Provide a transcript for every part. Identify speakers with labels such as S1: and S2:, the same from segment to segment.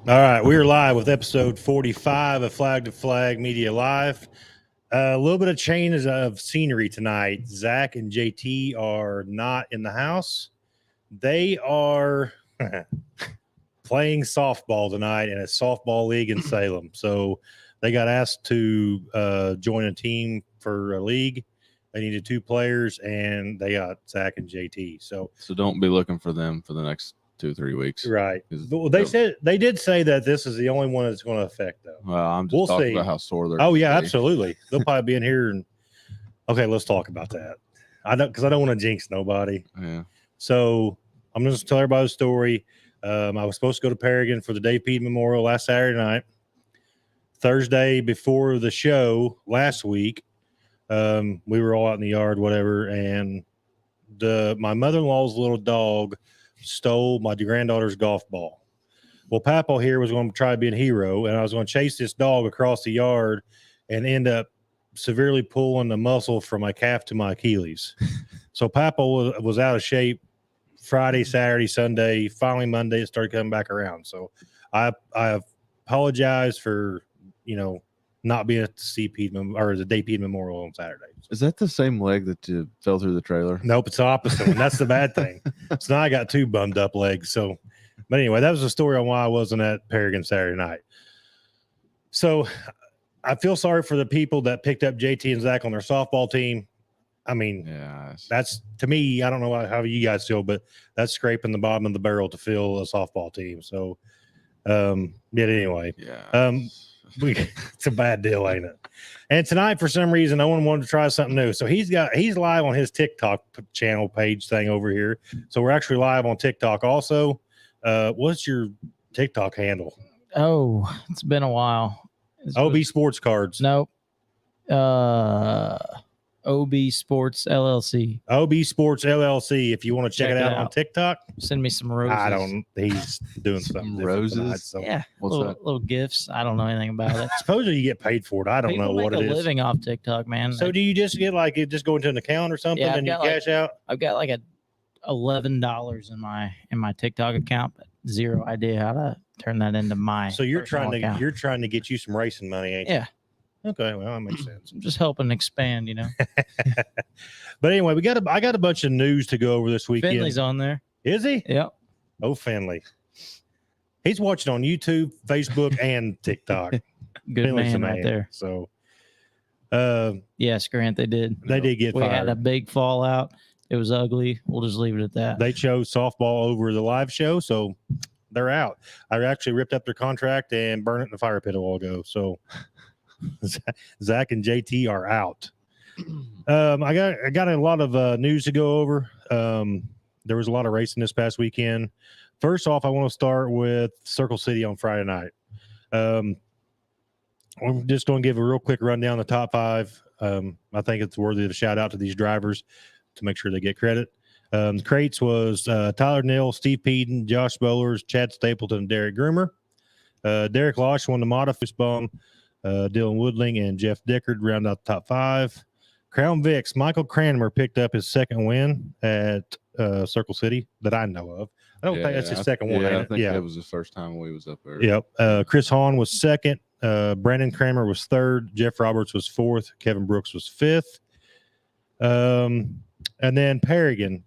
S1: All right, we are live with episode 45 of Flag to Flag Media Live. A little bit of change of scenery tonight. Zach and JT are not in the house. They are playing softball tonight in a softball league in Salem. So they got asked to join a team for a league. They needed 2 players, and they got Zach and JT. So
S2: don't be looking for them for the next 2-3 weeks.
S1: right. Well, they did say that this is the only one that's going to affect, though.
S2: Well, I'm just talking about how sore they're.
S1: Oh yeah, absolutely. They'll probably be in here. And okay, let's talk about that. I don't want to jinx nobody.
S2: Yeah.
S1: So I'm going to tell everybody the story. I was supposed to go to Paragon for the Dave Pede Memorial last Saturday night. Thursday before the show last week, we were all out in the yard, whatever, and my mother-in-law's little dog stole my granddaughter's golf ball. Well, Papaw here was going to try to be a hero, and I was going to chase this dog across the yard and end up severely pulling the muscle from my calf to my Achilles. So Papaw was out of shape Friday, Saturday, Sunday. Finally, Monday, it started coming back around. So I apologize for, not being at the CP or the Dave Pede Memorial on Saturday.
S2: Is that the same leg that you fell through the trailer?
S1: Nope, it's the opposite one. That's the bad thing. So now I got 2 bummed up legs. So, but anyway, that was the story on why I wasn't at Paragon Saturday night. So I feel sorry for the people that picked up JT and Zach on their softball team. I mean, that's, to me, I don't know how you guys feel, but that's scraping the bottom of the barrel to fill a softball team. So, anyway, it's a bad deal, ain't it? And tonight, for some reason, no one wanted to try something new. So he's live on his TikTok channel page thing over here. So we're actually live on TikTok also. What's your TikTok handle?
S3: Oh, it's been a while.
S1: OB Sports Cards.
S3: Nope. OB Sports LLC.
S1: OB Sports LLC. If you want to check it out on TikTok,
S3: send me some roses.
S1: He's doing something
S2: roses.
S1: Tonight, so.
S3: Yeah, little gifts. I don't know anything about it.
S1: Supposedly you get paid for it. I don't know what it is.
S3: People make a living off TikTok, man.
S1: So do you just get just go into an account or something and you cash out?
S3: I've got like $11 in my TikTok account, but zero idea how to turn that into my.
S1: So you're trying to get you some racing money, ain't you?
S3: Yeah.
S1: Okay, well, that makes sense.
S3: I'm just helping expand,
S1: But anyway, I got a bunch of news to go over this weekend.
S3: Finley's on there.
S1: Is he?
S3: Yep.
S1: Oh, Finley. He's watching on YouTube, Facebook, and TikTok.
S3: Good
S1: Finley's
S3: man right there.
S1: So,
S3: yes, Grant, they did.
S1: They did get fired.
S3: We had a big fallout. It was ugly. We'll just leave it at that.
S1: They chose softball over the live show, so they're out. I actually ripped up their contract and burned it in the fire pit a while ago. So Zach and JT are out. I got a lot of news to go over. There was a lot of racing this past weekend. First off, I want to start with Circle City on Friday night. I'm just going to give a real quick rundown of the top 5. I think it's worthy of a shout out to these drivers to make sure they get credit. The crates was Tyler Neal, Steve Peden, Josh Bowlers, Chad Stapleton, and Derek Groomer. Derek Losh won the Modifus Bum. Dylan Woodling and Jeff Dickard round out the top 5. Crown Vics, Michael Cranmer picked up his second win at Circle City that I know of. I don't think that's his second one.
S2: I think that was the first time we was up there.
S1: Yep. Chris Hahn was second. Brandon Kramer was third. Jeff Roberts was fourth. Kevin Brooks was fifth. And then Paragon.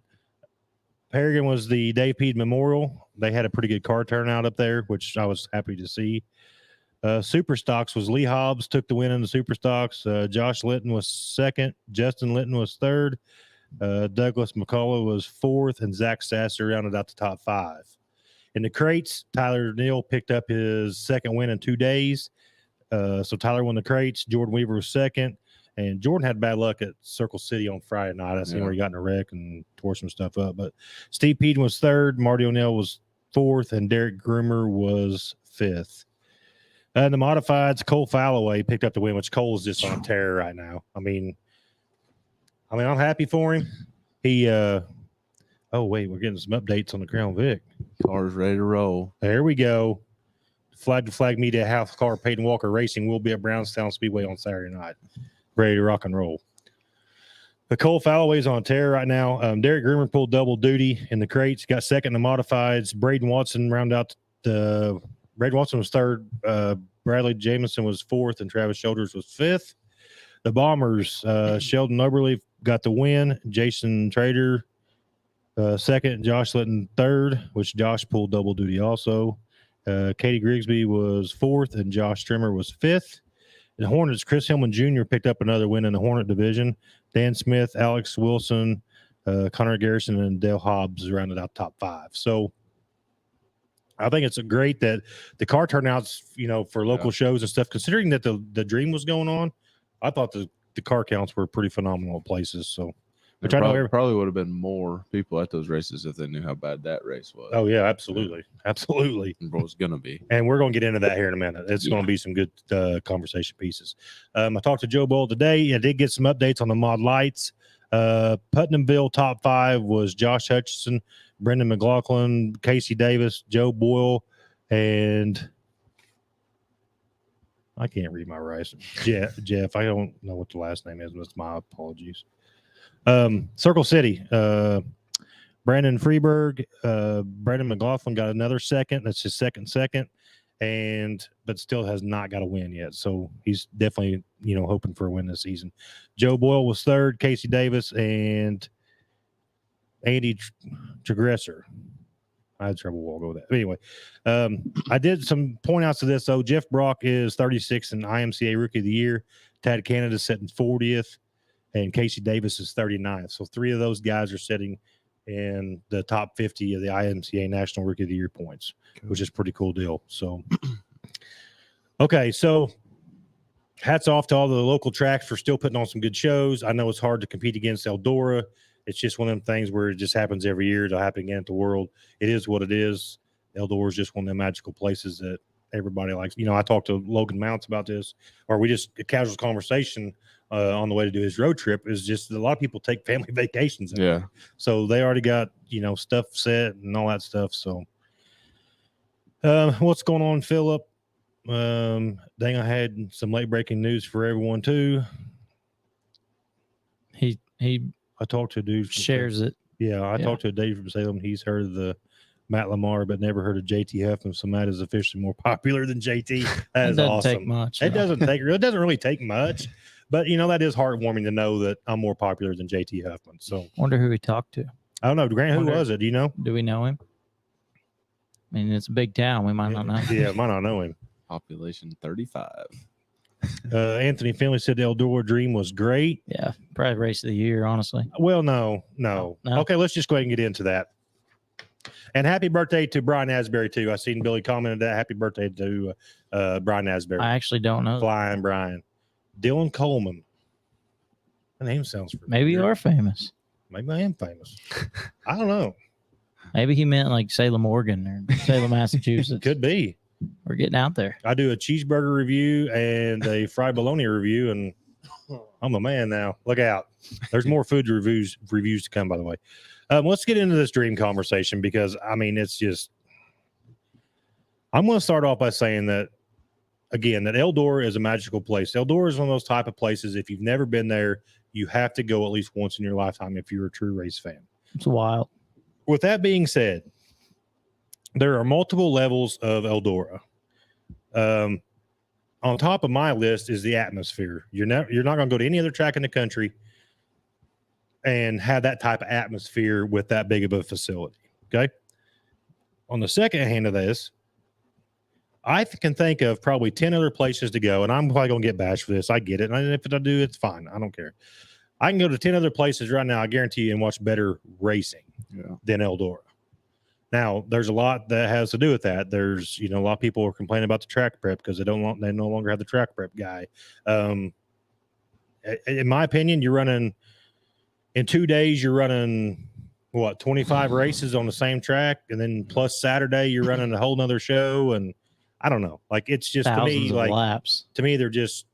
S1: Paragon was the Dave Pede Memorial. They had a pretty good car turnout up there, which I was happy to see. Super Stocks was Lee Hobbs took the win in the Super Stocks. Josh Litton was second. Justin Litton was third. Douglas McCullough was fourth, and Zach Sasser rounded out the top 5. In the crates, Tyler Neal picked up his second win in 2 days. So Tyler won the crates. Jordan Weaver was second. And Jordan had bad luck at Circle City on Friday night. I seen where he got in a wreck and tore some stuff up. But Steve Peden was third. Marty O'Neill was fourth. And Derek Groomer was fifth. And the modifieds, Cole Falloway picked up the win, which Cole's just on tear right now. I mean, I'm happy for him. He, oh, wait, we're getting some updates on the Crown Vic.
S2: Car's ready to roll.
S1: There we go. Flag to Flag Media House Car Peyton Walker Racing will be at Brownstown Speedway on Saturday night. Ready to rock and roll. The Cole Falloway's on tear right now. Derek Groomer pulled double duty in the crates. Got second in the modifieds. Braden Watson rounded out the Brad Watson was third. Bradley Jamison was fourth, and Travis Shoulders was fifth. The Bombers, Sheldon Oberle got the win. Jason Trader second. Josh Litton third, which Josh pulled double duty also. Katie Grigsby was fourth, and Josh Trimmer was fifth. The Hornets, Chris Hillman Jr. picked up another win in the Hornet division. Dan Smith, Alex Wilson, Connor Garrison, and Dale Hobbs rounded out top 5. So I think it's great that the car turnouts, for local shows and stuff, considering that the Dream was going on, I thought the car counts were pretty phenomenal places. So, which I know
S2: probably would have been more people at those races if they knew how bad that race was.
S1: Oh yeah, absolutely, absolutely.
S2: It was gonna be,
S1: and we're gonna get into that here in a minute. It's gonna be some good conversation pieces. I talked to Joe Boyle today. I did get some updates on the mod lights. Putnamville top 5 was Josh Hutchison, Brendan McLaughlin, Casey Davis, Joe Boyle, and I can't read my writing. Jeff. I don't know what the last name is. That's my apologies. Circle City. Brandon Freeberg, Brandon McLaughlin got another second. That's his second, but still has not got a win yet. So he's definitely, hoping for a win this season. Joe Boyle was third, Casey Davis, and Andy Tragresser. I had trouble. We'll go with that. But anyway, I did some point outs to this, though. Jeff Brock is 36th in IMCA Rookie of the Year. Tad Canada sitting 40th, and Casey Davis is 39th. So 3 of those guys are sitting in the top 50 of the IMCA National Rookie of the Year points, which is a pretty cool deal. So, okay, so hats off to all the local tracks for still putting on some good shows. I know it's hard to compete against Eldora. It's just one of them things where it just happens every year. It'll happen again at the World. It is what it is. Eldora is just one of them magical places that everybody likes. I talked to Logan Mounts about this, or we just a casual conversation on the way to do his road trip. Is just a lot of people take family vacations. So they already got, stuff set and all that stuff. So what's going on, Philip? Dang, I had some late breaking news for everyone too. I talked to a dude.
S3: Shares it.
S1: Yeah, I talked to a dude from Salem. He's heard of the Matt Lamar, but never heard of JT Huffman. So Matt is officially more popular than JT. That is awesome.
S3: Take much.
S1: It doesn't really take much, but that is heartwarming to know that I'm more popular than JT Huffman. So
S3: wonder who he talked to.
S1: I don't know, Grant. Who was it? Do you know?
S3: Do we know him? I mean, it's a big town. We might not know.
S1: Yeah, might not know him.
S2: Population 35.
S1: Anthony Finley said the Eldora Dream was great.
S3: Yeah, probably race of the year, honestly.
S1: Well, no. Okay, let's just go ahead and get into that. And happy birthday to Brian Asbury, too. I seen Billy commented that. Happy birthday to Brian Asbury.
S3: I actually don't know.
S1: Flying Brian. Dylan Coleman. The name sounds familiar.
S3: Maybe you are famous.
S1: Maybe I am famous. I don't know.
S3: Maybe he meant like Salem, Oregon or Salem, Massachusetts.
S1: Could be.
S3: We're getting out there.
S1: I do a cheeseburger review and a fried bologna review, and I'm a man now. Look out. There's more food reviews to come, by the way. Let's get into this dream conversation because, it's just – I'm going to start off by saying that, again, that Eldora is a magical place. Eldora is one of those type of places, if you've never been there, you have to go at least once in your lifetime if you're a true race fan.
S3: It's wild. With
S1: that being said, there are multiple levels of Eldora. On top of my list is the atmosphere. You're not going to go to any other track in the country and have that type of atmosphere with that big of a facility. Okay. On the second hand of this, I can think of probably 10 other places to go, and I'm probably going to get bashed for this. I get it. And if I do, it's fine. I don't care. I can go to 10 other places right now, I guarantee you, and watch better racing than Eldora. Now, there's a lot that has to do with that. There's, a lot of people are complaining about the track prep because they no longer have the track prep guy. In my opinion, you're running in 2 days, you're running 25 races on the same track, and then plus Saturday, you're running a whole nother show. And I don't know, it's just
S3: thousands of laps.
S1: To me, they're just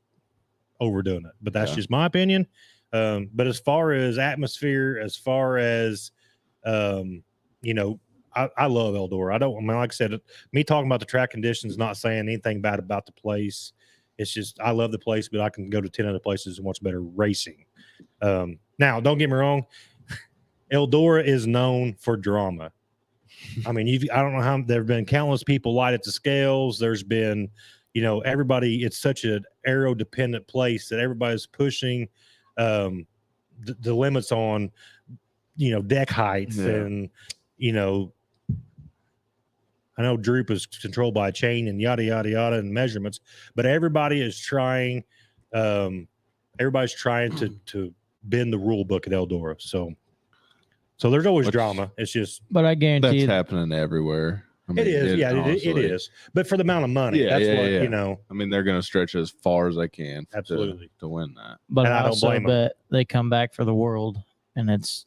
S1: overdoing it, but that's just my opinion. But as far as atmosphere, as far as, I love Eldora. Like I said, me talking about the track conditions, not saying anything bad about the place. It's just, I love the place, but I can go to 10 other places and watch better racing. Now, don't get me wrong. Eldora is known for drama. I mean, I don't know how there have been countless people light at the scales. There's been, everybody. It's such an aero dependent place that everybody's pushing the limits on, deck heights and, I know droop is controlled by a chain and yada yada yada and measurements, but everybody is trying. Everybody's trying to bend the rule book at Eldora. So there's always drama. It's just,
S3: but I guarantee
S2: that's happening everywhere. I mean,
S1: it is. It is. But for the amount of money, that's what.
S2: I mean, they're going to stretch as far as they can.
S1: Absolutely.
S2: To win that.
S3: But
S1: And I
S3: I
S1: don't
S3: also
S1: blame 'em.
S3: bet they come back for the world, and it's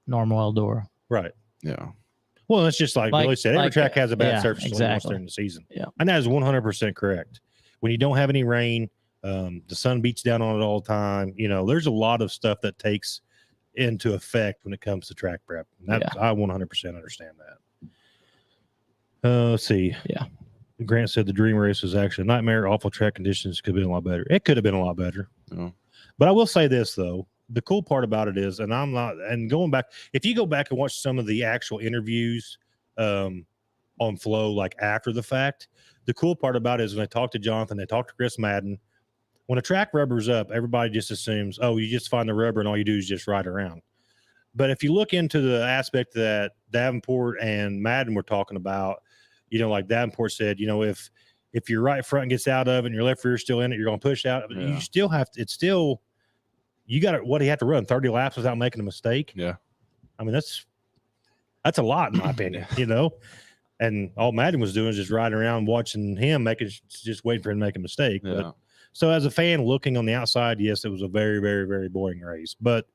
S3: normal Eldora.
S1: right.
S2: Yeah.
S1: Well, it's just like Billy said, every track has a bad surface
S3: exactly.
S1: during the season.
S3: Yeah.
S1: And that is 100% correct. When you don't have any rain, the sun beats down on it all the time. There's a lot of stuff that takes into effect when it comes to track prep. And I 100% understand that. Let's see.
S3: Yeah.
S1: Grant said the dream race was actually a nightmare. Awful track conditions. Could have been a lot better. It could have been a lot better.
S2: Yeah.
S1: But I will say this, though. The cool part about it is, and going back, if you go back and watch some of the actual interviews on Flow, like after the fact, the cool part about it is when they talk to Jonathan, they talk to Chris Madden, when a track rubber's up, everybody just assumes, oh, you just find the rubber and all you do is just ride around. But if you look into the aspect that Davenport and Madden were talking about, like Davenport said, if your right front gets out of it and your left rear still in it, you're going to push out.
S2: Yeah.
S1: You still have to, you got to, what do you have to run 30 laps without making a mistake?
S2: Yeah.
S1: I mean, that's a lot in my opinion, and all Madden was doing is just riding around watching him just waiting for him to make a mistake.
S2: Yeah.
S1: But, so as a fan looking on the outside, yes, it was a very, very, very boring race. But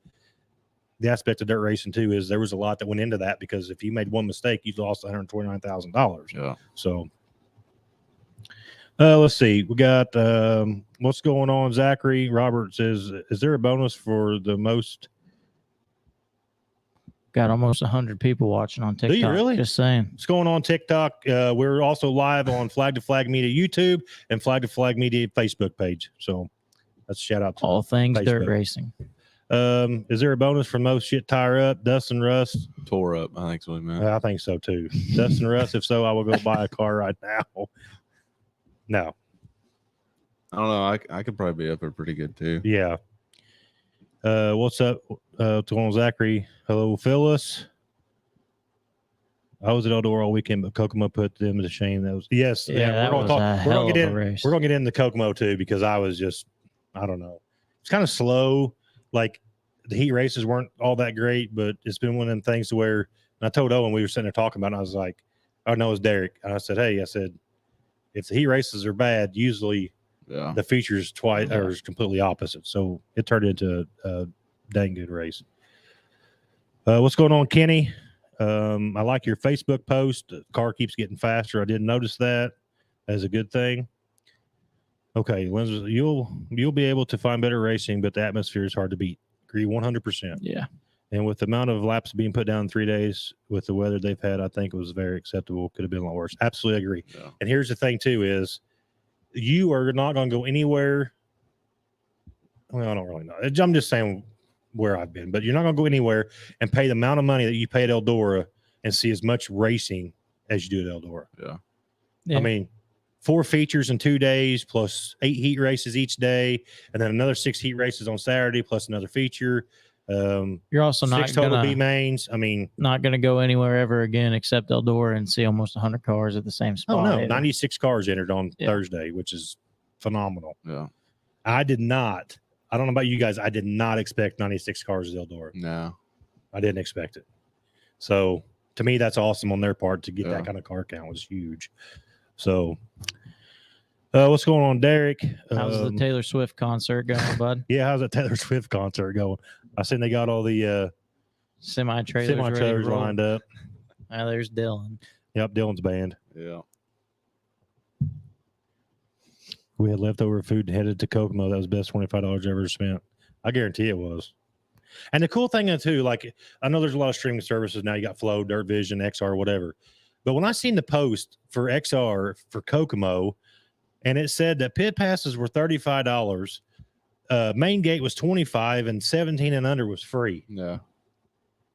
S1: the aspect of dirt racing too is there was a lot that went into that, because if you made one mistake, you lost $129,000.
S2: Yeah.
S1: So let's see. We got what's going on, Zachary. Robert says, is there a bonus for the most?
S3: Got almost 100 people watching on TikTok.
S1: Do you really?
S3: Just saying.
S1: What's going on TikTok? We're also live on Flag to Flag Media YouTube and Flag to Flag Media Facebook page. So that's a shout out to
S3: All things dirt
S1: Facebook.
S3: racing.
S1: Is there a bonus for most shit tire up? Dustin Russ?
S2: Tore up, I think so, man.
S1: I think so too. Dustin Russ, if so, I will go buy a car right now. No.
S2: I don't know. I could probably be up there pretty good too.
S1: Yeah. What's up? What's going on, Zachary? Hello, Phyllis. I was at Eldora all weekend, but Kokomo put them to shame. That was yes.
S3: Yeah,
S1: we're gonna get in.
S3: race.
S1: We're gonna get into Kokomo too, because I was just, I don't know. It's kind of slow. Like the heat races weren't all that great, but it's been one of them things to where, and I told Owen, we were sitting there talking about it, and I was like, oh no, it's Derek. And I said, hey, if the heat races are bad, usually the features twice are completely opposite. So it turned into a dang good race. What's going on, Kenny? I like your Facebook post. The car keeps getting faster. I didn't notice that. That's a good thing. Okay, Lindsay, you'll be able to find better racing, but the atmosphere is hard to beat. Agree 100%.
S3: Yeah.
S1: And with the amount of laps being put down in 3 days with the weather they've had, I think it was very acceptable. Could have been a lot worse. Absolutely agree.
S2: Yeah.
S1: And here's the thing too is you are not going to go anywhere. Well, I don't really know. I'm just saying where I've been, but you're not going to go anywhere and pay the amount of money that you pay at Eldora and see as much racing as you do at Eldora.
S3: Yeah.
S1: I mean, 4 features in 2 days plus 8 heat races each day, and then another 6 heat races on Saturday plus another feature.
S3: You're also
S1: 6 total B mains. I mean,
S3: not going to go anywhere ever again except Eldora and see almost 100 cars at the same spot.
S1: oh no,
S3: either.
S1: 96 cars entered on Thursday, which is phenomenal.
S2: Yeah.
S1: I don't know about you guys. I did not expect 96 cars at Eldora.
S2: No.
S1: I didn't expect it. So to me, that's awesome on their part to get that kind of car count was huge. So what's going on, Derek?
S3: How's the Taylor Swift concert going, bud?
S1: Yeah, how's that Taylor Swift concert going? I seen they got all the
S3: semi-trailers
S1: lined up.
S3: There's Dylan.
S1: Yep, Dylan's band.
S2: Yeah.
S1: We had leftover food and headed to Kokomo. That was the best $25 I ever spent. I guarantee it was. And the cool thing too, like I know there's a lot of streaming services now. You got Flow, Dirt Vision, XR, whatever. But when I seen the post for XR for Kokomo, and it said that pit passes were $35, main gate was $25, and 17 and under was free.
S2: Yeah.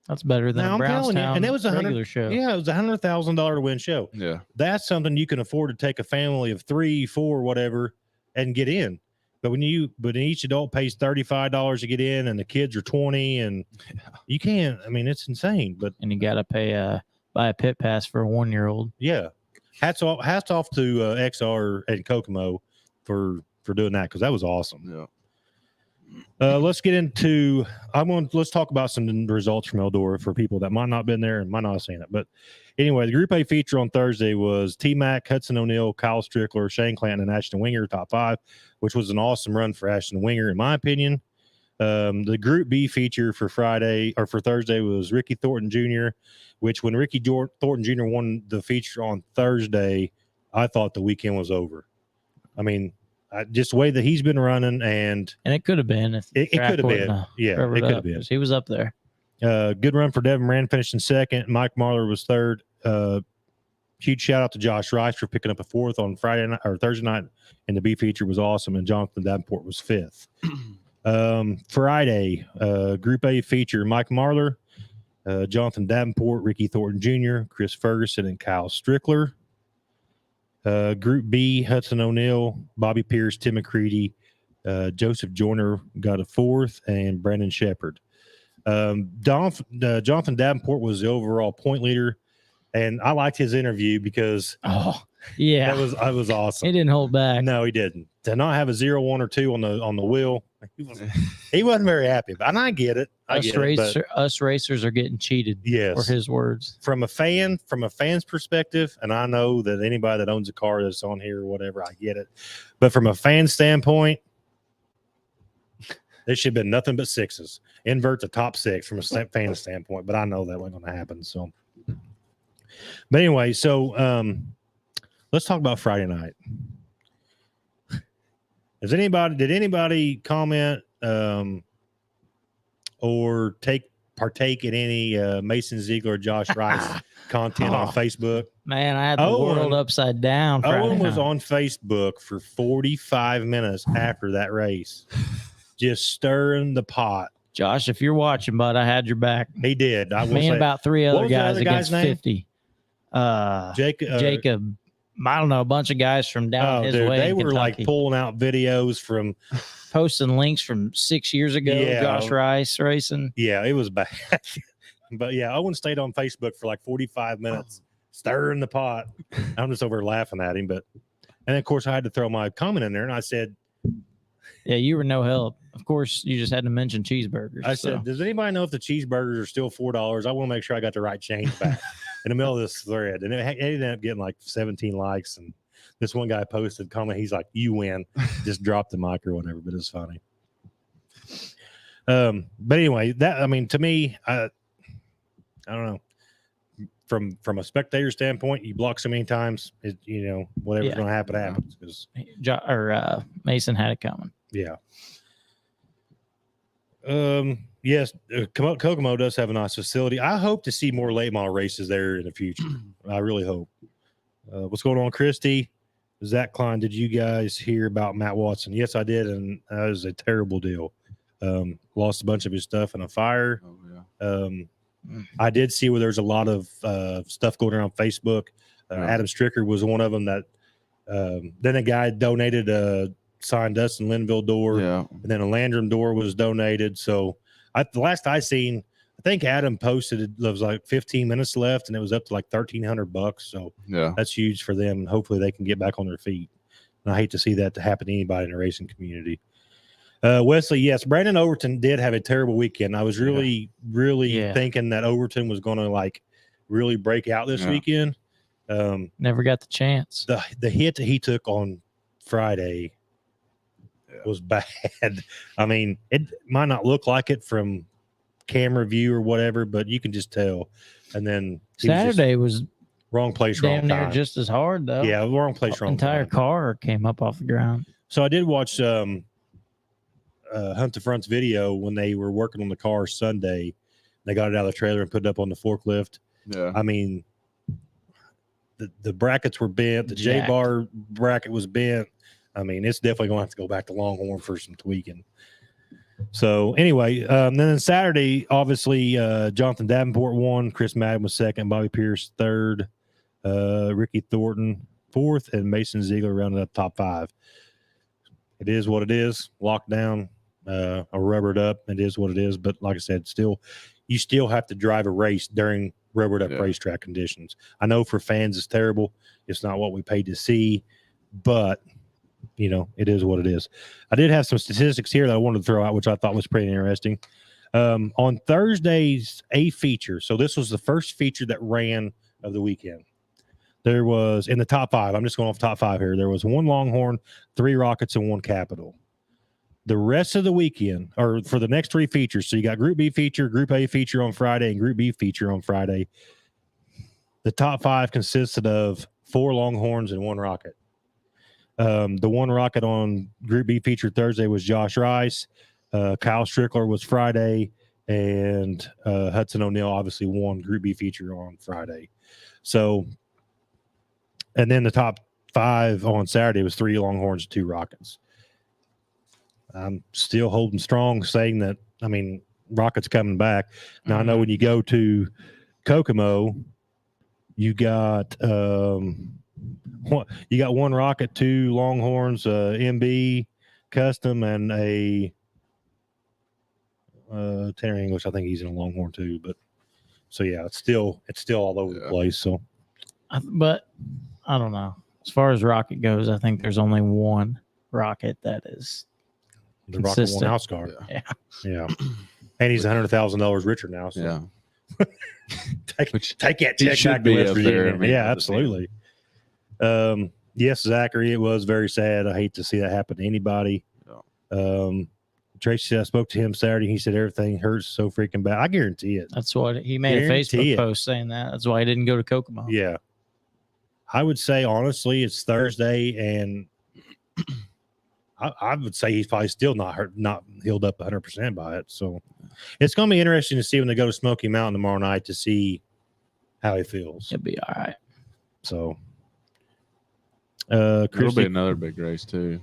S3: That's better than
S1: Now,
S3: a
S1: I'm telling you,
S3: Brownstown
S1: and it was
S3: regular show.
S1: Yeah, it was $100,000 to win show.
S2: Yeah.
S1: That's something you can afford to take a family of 3, 4, whatever, and get in. But when each adult pays $35 to get in, and the kids are 20, and you can't. I mean, it's insane. But
S3: And you got to buy a pit pass for a 1-year-old.
S1: yeah, hats off to XR and Kokomo for doing that, because that was awesome.
S2: Yeah.
S1: Let's get into. Let's talk about some results from Eldora for people that might not have been there and might not have seen it. But anyway, the Group A feature on Thursday was T-Mac, Hudson O'Neill, Kyle Strickler, Shane Clanton, and Ashton Winger top 5, which was an awesome run for Ashton Winger, in my opinion. The Group B feature for Thursday was Ricky Thornton Jr., which when Ricky Thornton Jr. won the feature on Thursday, I thought the weekend was over. I mean, just the way that he's been running, and
S3: it could have been. If
S1: it could have been. Yeah, it could have been.
S3: He was up there.
S1: Good run for Devin Rand, finishing second. Mike Marler was third. Huge shout out to Josh Rice for picking up a 4th on Friday night or Thursday night, and the B feature was awesome. And Jonathan Davenport was 5th. Friday, Group A feature: Mike Marler, Jonathan Davenport, Ricky Thornton Jr., Chris Ferguson, and Kyle Strickler. Group B: Hudson O'Neill, Bobby Pierce, Tim McCready, Joseph Joyner got a 4th, and Brandon Shepard. Jonathan Davenport was the overall point leader, and I liked his interview because
S3: that was
S1: awesome.
S3: He didn't hold back.
S1: No, he didn't. To not have a 0, 1, or 2 on the wheel, he wasn't very happy. And I get it.
S3: Us racers are getting cheated.
S1: Yes,
S3: or his words.
S1: From a fan's perspective, and I know that anybody that owns a car that's on here or whatever, I get it. But from a fan standpoint, there should have been nothing but 6s. Invert the top 6 from a fan standpoint, but I know that wasn't going to happen. So, but anyway, so let's talk about Friday night. Did anybody comment or partake in any Mason Ziegler, Josh Rice content on Facebook?
S3: Man, I had the world upside down.
S1: Owen was on Facebook for 45 minutes after that race, just stirring the pot.
S3: Josh, if you're watching, bud, I had your back.
S1: He did. I will
S3: Me and about 3 other guys against
S1: guy's
S3: 50. Jacob. I don't know, a bunch of guys from down his way.
S1: They
S3: in
S1: were
S3: Kentucky,
S1: like pulling out videos from
S3: posting links from 6 years ago.
S1: Yeah.
S3: Josh Rice racing.
S1: Yeah, it was bad. But yeah, Owen stayed on Facebook for like 45 minutes, stirring the pot. I'm just over laughing at him. And of course, I had to throw my comment in there, and I said,
S3: "Yeah, you were no help." Of course, you just had to mention cheeseburgers.
S1: I said, "Does anybody know if the cheeseburgers are still $4? I want to make sure I got the right change back." In the middle of this thread, and it ended up getting like 17 likes. And this one guy posted comment, he's like, "You win," just drop the mic or whatever. But it's funny. But anyway, to me, I don't know. From a spectator standpoint, you block so many times, whatever's going to happen happens. Because
S3: Mason had it coming.
S1: Yeah. Yes, Kokomo does have a nice facility. I hope to see more late model races there in the future. I really hope. What's going on, Christy? Zach Klein, did you guys hear about Matt Watson? Yes, I did, and that was a terrible deal. Lost a bunch of his stuff in a fire.
S2: Oh, yeah.
S1: I did see where there's a lot of stuff going around Facebook. Adam Stricker was one of them that then a guy donated a signed Dustin Linville door, and then a Landrum door was donated. So the last I seen, I think Adam posted it was like 15 minutes left, and it was up to like $1,300. So that's huge for them, and hopefully they can get back on their feet. And I hate to see that to happen to anybody in the racing community. Wesley, yes, Brandon Overton did have a terrible weekend. I was really thinking that Overton was going to like really break out this weekend.
S3: Never got the chance.
S1: The hit that he took on Friday was bad. I mean, it might not look like it from camera view or whatever, but you can just tell. And then
S3: Saturday was
S1: wrong place, wrong time.
S3: Damn near just as hard though.
S1: Yeah, wrong place, wrong
S3: entire
S1: time.
S3: car came up off the ground.
S1: So I did watch Hunt the Front's video when they were working on the car Sunday. They got it out of the trailer and put it up on the forklift.
S2: Yeah,
S1: I mean, the brackets were bent. The J-bar bracket was bent. I mean, it's definitely going to have to go back to Longhorn for some tweaking. So anyway, then Saturday, obviously, Jonathan Davenport won, Chris Madden was second, Bobby Pierce third, Ricky Thornton fourth, and Mason Ziegler rounded up top 5. It is what it is. Locked down, or rubbered up. It is what it is. But like I said, you still have to drive a race during rubbered up racetrack conditions. I know for fans it's terrible. It's not what we paid to see, but it is what it is. I did have some statistics here that I wanted to throw out, which I thought was pretty interesting. On Thursday's A feature, so this was the first feature that ran of the weekend. There was, in the top 5, I'm just going off top 5 here, there was 1 Longhorn, 3 Rockets, and 1 Capital. The rest of the weekend, or for the next 3 features, so you got Group B feature, Group A feature on Friday, and Group B feature on Friday. The top 5 consisted of 4 Longhorns and 1 Rocket. The 1 Rocket on Group B feature Thursday was Josh Rice. Kyle Strickler was Friday, and Hudson O'Neill obviously won Group B feature on Friday. So, and then the top 5 on Saturday was 3 Longhorns and 2 Rockets. I'm still holding strong, saying that, Rockets coming back. Now, I know when you go to Kokomo, you got 1 Rocket, 2 Longhorns, MB Custom, and a Tanner English. I think he's in a Longhorn too. But so yeah, it's still all over the place. So,
S3: but I don't know. As far as Rocket goes, I think there's only 1 Rocket that is
S1: the Rocket won house car. Yeah. And he's $100,000 richer now. So take that check back to West Virginia. Yeah, absolutely. Yes, Zachary, it was very sad. I hate to see that happen to anybody. Tracy, I spoke to him Saturday. He said everything hurts so freaking bad. I guarantee it.
S3: That's what he made a Facebook post saying that. That's why he didn't go to Kokomo.
S1: Yeah. I would say, honestly, it's Thursday, and I would say he's probably still not healed up 100% by it. So it's going to be interesting to see when they go to Smoky Mountain tomorrow night to see how he feels.
S3: He'll be all right.
S1: So,
S2: it'll be another big race too.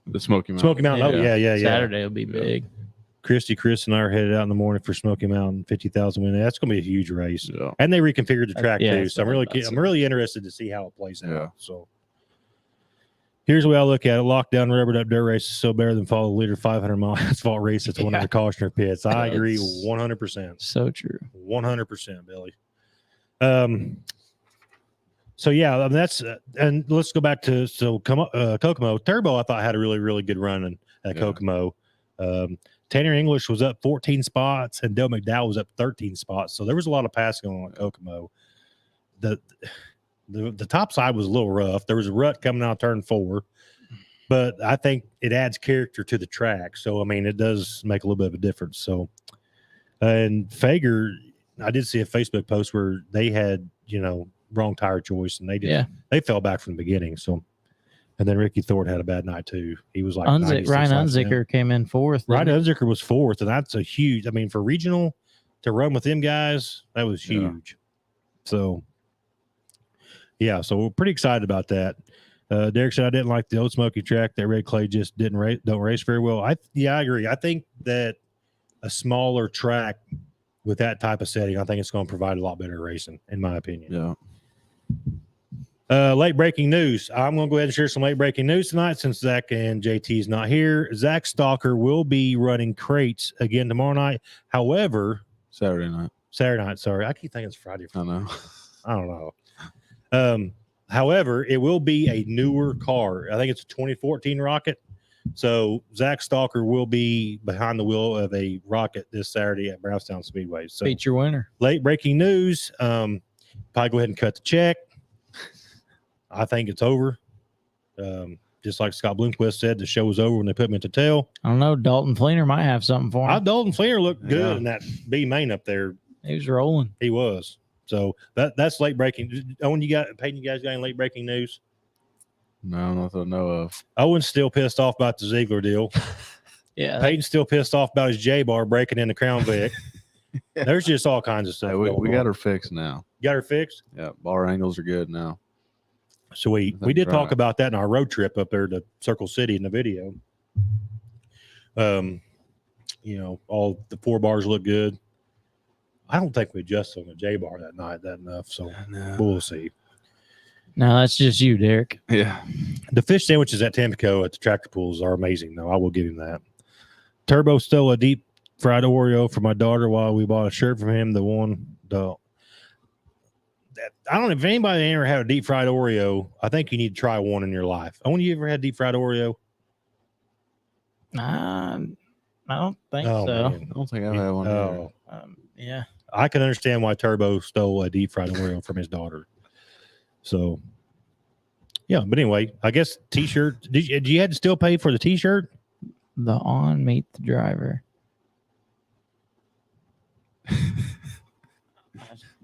S2: The Smoky Mountain.
S1: Yeah.
S3: Saturday will be big.
S1: Chris, and I are headed out in the morning for Smoky Mountain, 50,000 win. That's going to be a huge race, and they reconfigured the track too. So I'm really interested to see how it plays out. So here's the way I look at it: lockdown rubbered up dirt race is so better than follow the leader 500-mile asphalt race that's 100 cautioner pits. I agree 100%.
S3: So true,
S1: 100%, Billy. So yeah, that's and let's go back to Kokomo. Turbo, I thought had a really, really good run at Kokomo. Tanner English was up 14 spots, and Dale McDowell was up 13 spots. So there was a lot of passing on Kokomo. The top side was a little rough. There was a rut coming out of turn 4, but I think it adds character to the track. So it does make a little bit of a difference. So, and Fager, I did see a Facebook post where they had wrong tire choice, and they fell back from the beginning. So, and then Ricky Thornton had a bad night too. He was like
S3: Ryan Unzicker came in 4th.
S1: Ryan Unzicker was 4th, and that's a huge. For regional to run with them guys, that was huge. So, yeah, so we're pretty excited about that. Derek said I didn't like the Old Smoky track. That red clay just don't race very well. I agree. I think that a smaller track with that type of setting, I think it's going to provide a lot better racing, in my opinion.
S2: Yeah.
S1: Late breaking news. I'm going to go ahead and share some late breaking news tonight since Zach and JT's not here. Zach Stalker will be running crates again tomorrow night. However,
S2: Saturday night.
S1: Sorry, I keep thinking it's Friday.
S2: I know.
S1: I don't know. However, it will be a newer car. I think it's a 2014 Rocket. So Zach Stalker will be behind the wheel of a Rocket this Saturday at Brownstown Speedway. So
S3: feature winner.
S1: Late breaking news. Probably go ahead and cut the check. I think it's over. Just like Scott Bloomquist said, the show was over when they put me into tail.
S3: I don't know. Dalton Fleener might have something for him.
S1: Dalton Fleener looked good in that B main up there.
S3: He was rolling.
S1: He was. So that's late breaking. Owen, Peyton, you guys got any late breaking news?
S2: No, nothing I know of.
S1: Owen's still pissed off about the Ziegler deal.
S3: Yeah.
S1: Peyton's still pissed off about his J-bar breaking in the Crown Vic. There's just all kinds of stuff.
S2: Hey, we got her fixed now.
S1: You got her fixed?
S2: Yeah, bar angles are good now.
S1: Sweet. We did talk about that in our road trip up there to Circle City in the video. All the 4 bars look good. I don't think we adjusted on the J bar that night that enough, so we'll see.
S3: No, that's just you, Derek.
S2: Yeah.
S1: The fish sandwiches at Tampico at the tractor pools are amazing, though. I will give him that. Turbo stole a deep fried Oreo for my daughter while we bought a shirt from him. I don't know if anybody ever had a deep fried Oreo. I think you need to try one in your life. Owen, you ever had deep fried Oreo?
S3: I don't think
S1: Oh,
S3: so.
S1: man.
S2: I don't think I've had one.
S1: Oh,
S3: Yeah.
S1: I can understand why Turbo stole a deep fried Oreo from his daughter. So, yeah. But anyway, I guess T-shirt. Did you have to still pay for the T-shirt?
S3: The on meet the driver.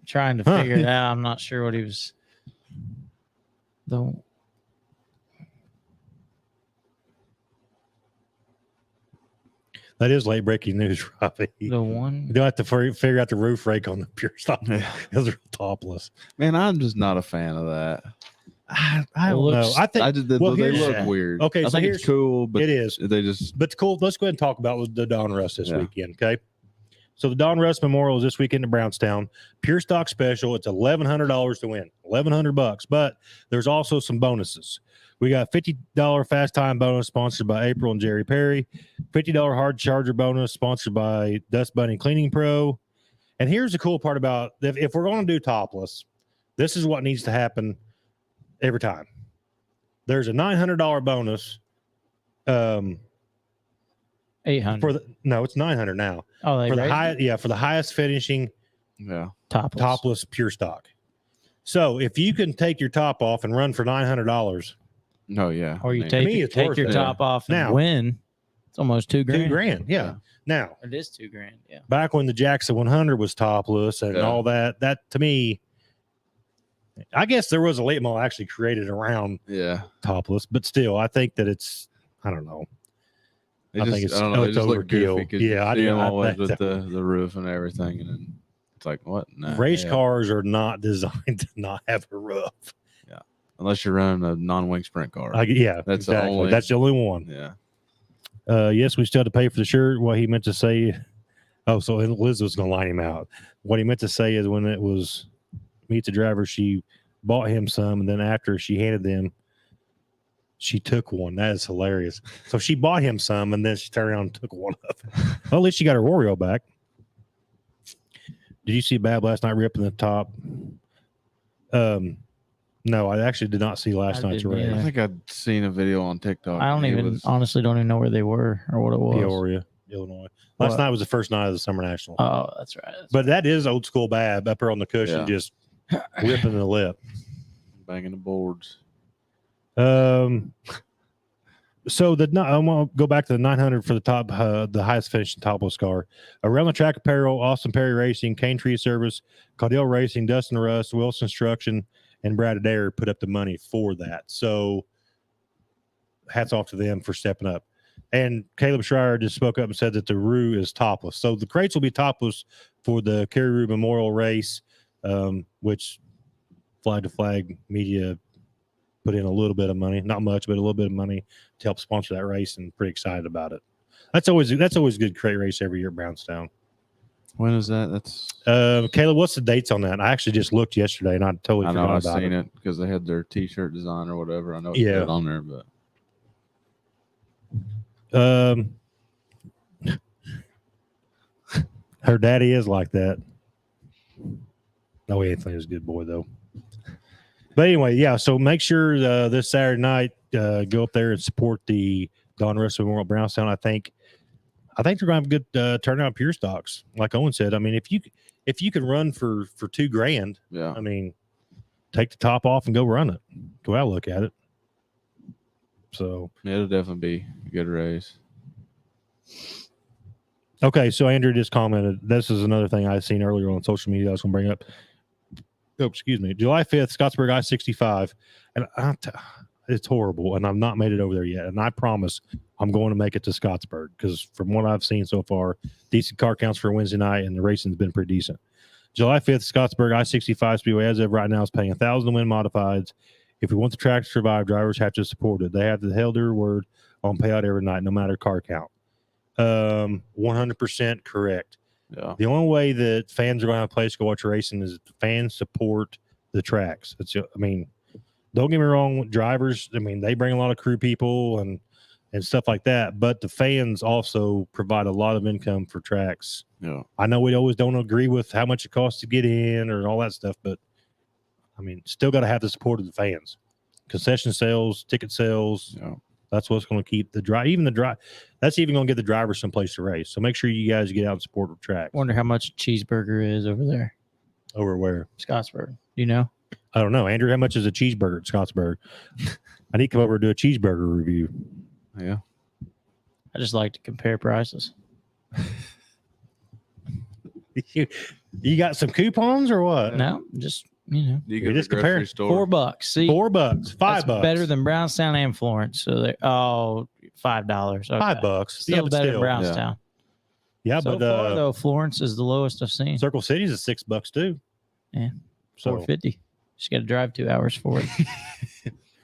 S3: Trying to figure it out. I'm not sure what he was.
S1: That is late breaking news, Robbie.
S3: The one.
S1: You don't have to figure out the roof rake on the pure stock.
S2: Yeah.
S1: It's real topless.
S2: Man, I'm just not a fan of that.
S1: I don't know. I think
S2: they
S1: here's-
S2: look weird.
S1: Okay,
S2: I
S1: so
S2: think
S1: here's
S2: it's cool, but
S1: it is.
S2: they just
S1: But cool. Let's go ahead and talk about the Don Russ this
S2: Yeah.
S1: weekend. Okay. So the Don Russ Memorial is this weekend in Brownstown. Pure stock special. It's $1,100 to win. $1,100. But there's also some bonuses. We got $50 fast time bonus sponsored by April and Jerry Perry. $50 hard charger bonus sponsored by Dust Bunny Cleaning Pro. And here's the cool part about if we're going to do topless, this is what needs to happen every time. There's a $900 bonus.
S3: 800.
S1: It's 900 now.
S3: Oh, they
S1: For the
S3: raised it?
S1: for the highest finishing topless pure stock. So if you can take your top off and run for $900,
S2: no, yeah.
S3: Or you
S2: I mean,
S3: take
S1: me, it's
S3: take
S1: worth
S3: your
S1: it.
S3: top off and
S1: Now-
S3: win. It's almost $2,000.
S1: $2,000. Yeah.
S2: Yeah.
S1: Now,
S3: It is $2,000. Yeah.
S1: back when the Jackson 100 was topless and
S2: Yeah.
S1: all that to me, I guess there was a late model actually created around
S2: yeah.
S1: topless, but still, I think that I don't know. I think it's-
S2: I don't know.
S1: oh,
S2: It
S1: it's
S2: just looked
S1: overkill.
S2: goofy 'cause
S1: Yeah, I
S2: you see
S1: do-
S2: them
S1: I
S2: always
S1: think
S2: with
S1: so.
S2: the roof and everything, and then it's like what? Nah,
S1: Race
S2: yeah.
S1: cars are not designed to not have a roof.
S2: unless you're running a non-wing sprint car.
S1: That's
S2: the
S1: exactly.
S2: only-
S1: That's the only one.
S2: Yeah.
S1: Yes, we still have to pay for the shirt. What he meant to say. Oh, so Liz was going to line him out. What he meant to say is when it was Meet the Driver, she bought him some, and then after she handed them, she took one. That is hilarious. So she bought him some, and then she turned around and took one of them. Well, at least she got her Oreo back. Did you see Bab last night ripping the top? No, I actually did not see last
S3: I
S1: night's
S3: didn't
S1: race.
S3: either.
S2: I think I'd seen a video on TikTok.
S3: I don't
S2: and it
S3: even
S2: was-
S3: honestly don't even know where they were or what it was.
S1: Peoria, Illinois. Last
S3: What?
S1: night was the first night of the Summer National.
S3: Oh, that's right.
S1: But that is old school Bab up there on the cushion,
S2: Yeah.
S1: just ripping the lip.
S2: banging the boards.
S1: So I want to go back to the 900 for the top, the highest finishing topless car. Around the Track Apparel, Austin Perry Racing, Cane Tree Service, Caudell Racing, Dustin Russ, Wilson Instruction, and Brad Adair put up the money for that. So hats off to them for stepping up. And Caleb Schreier just spoke up and said that the Roo is topless. So the crates will be topless for the Kerry Roo Memorial Race, which Flag to Flag Media put in a little bit of money, not much, but a little bit of money to help sponsor that race, and pretty excited about it. That's always a good crate race every year at Brownstown.
S2: When is that? That's
S1: Caleb, what's the dates on that? I actually just looked yesterday and I totally
S2: I know
S1: forgot
S2: I've
S1: about
S2: seen
S1: it.
S2: it because they had their T-shirt design or whatever. I know it's
S1: Yeah.
S2: good on there, but
S1: Her daddy is like that. No, Anthony was a good boy though. But anyway, yeah. So make sure this Saturday night go up there and support the Don Russ Memorial Brownstown. I think they're going to have a good turnout of pure stocks. Like Owen said, I mean, if you can run for $2,000,
S2: yeah.
S1: I mean, take the top off and go run it. The way I look at it. So
S2: Yeah, it'll definitely be a good race.
S1: okay, so Andrew just commented. This is another thing I've seen earlier on social media I was going to bring up. Oh, excuse me. July 5th, Scottsburg I-65. And it's horrible, and I've not made it over there yet. And I promise I'm going to make it to Scottsburg because from what I've seen so far, decent car counts for Wednesday night, and the racing's been pretty decent. July 5th, Scottsburg I-65 Speedway, as of right now, is paying $1,000 to win modifieds. If we want the track to survive, drivers have to support it. They have to held their word on payout every night, no matter car count. 100% correct.
S2: Yeah.
S1: The only way that fans are going to have a place to go watch racing is if the fans support the tracks. I mean, don't get me wrong, drivers, I mean, they bring a lot of crew people and stuff like that, but the fans also provide a lot of income for tracks.
S2: Yeah.
S1: I know we always don't agree with how much it costs to get in or all that stuff, but I mean, still got to have the support of the fans. Concession sales, ticket sales.
S2: Yeah.
S1: That's what's going to keep the drive. That's even going to get the drivers someplace to race. So make sure you guys get out and support the track.
S3: Wonder how much a cheeseburger is over there.
S1: Over where?
S3: Scottsburg. You know?
S1: I don't know. Andrew, how much is a cheeseburger at Scottsburg? I need to come over and do a cheeseburger review.
S2: Yeah.
S3: I just like to compare prices.
S1: You got some coupons or what?
S3: No, just, you know,
S2: You
S1: You're
S2: go to the
S1: just comparing
S2: grocery store.
S3: $4. See,
S1: $4, $5
S3: that's better than Brownstown and Florence. So they $5. Okay.
S1: $5.
S3: Still
S1: but
S3: better than Brownstown.
S1: Yeah,
S3: So
S1: but
S3: far, though, Florence is the lowest I've seen.
S1: Circle City's is $6 too.
S3: Yeah.
S1: So
S3: $4.50. Just got to drive 2 hours for it.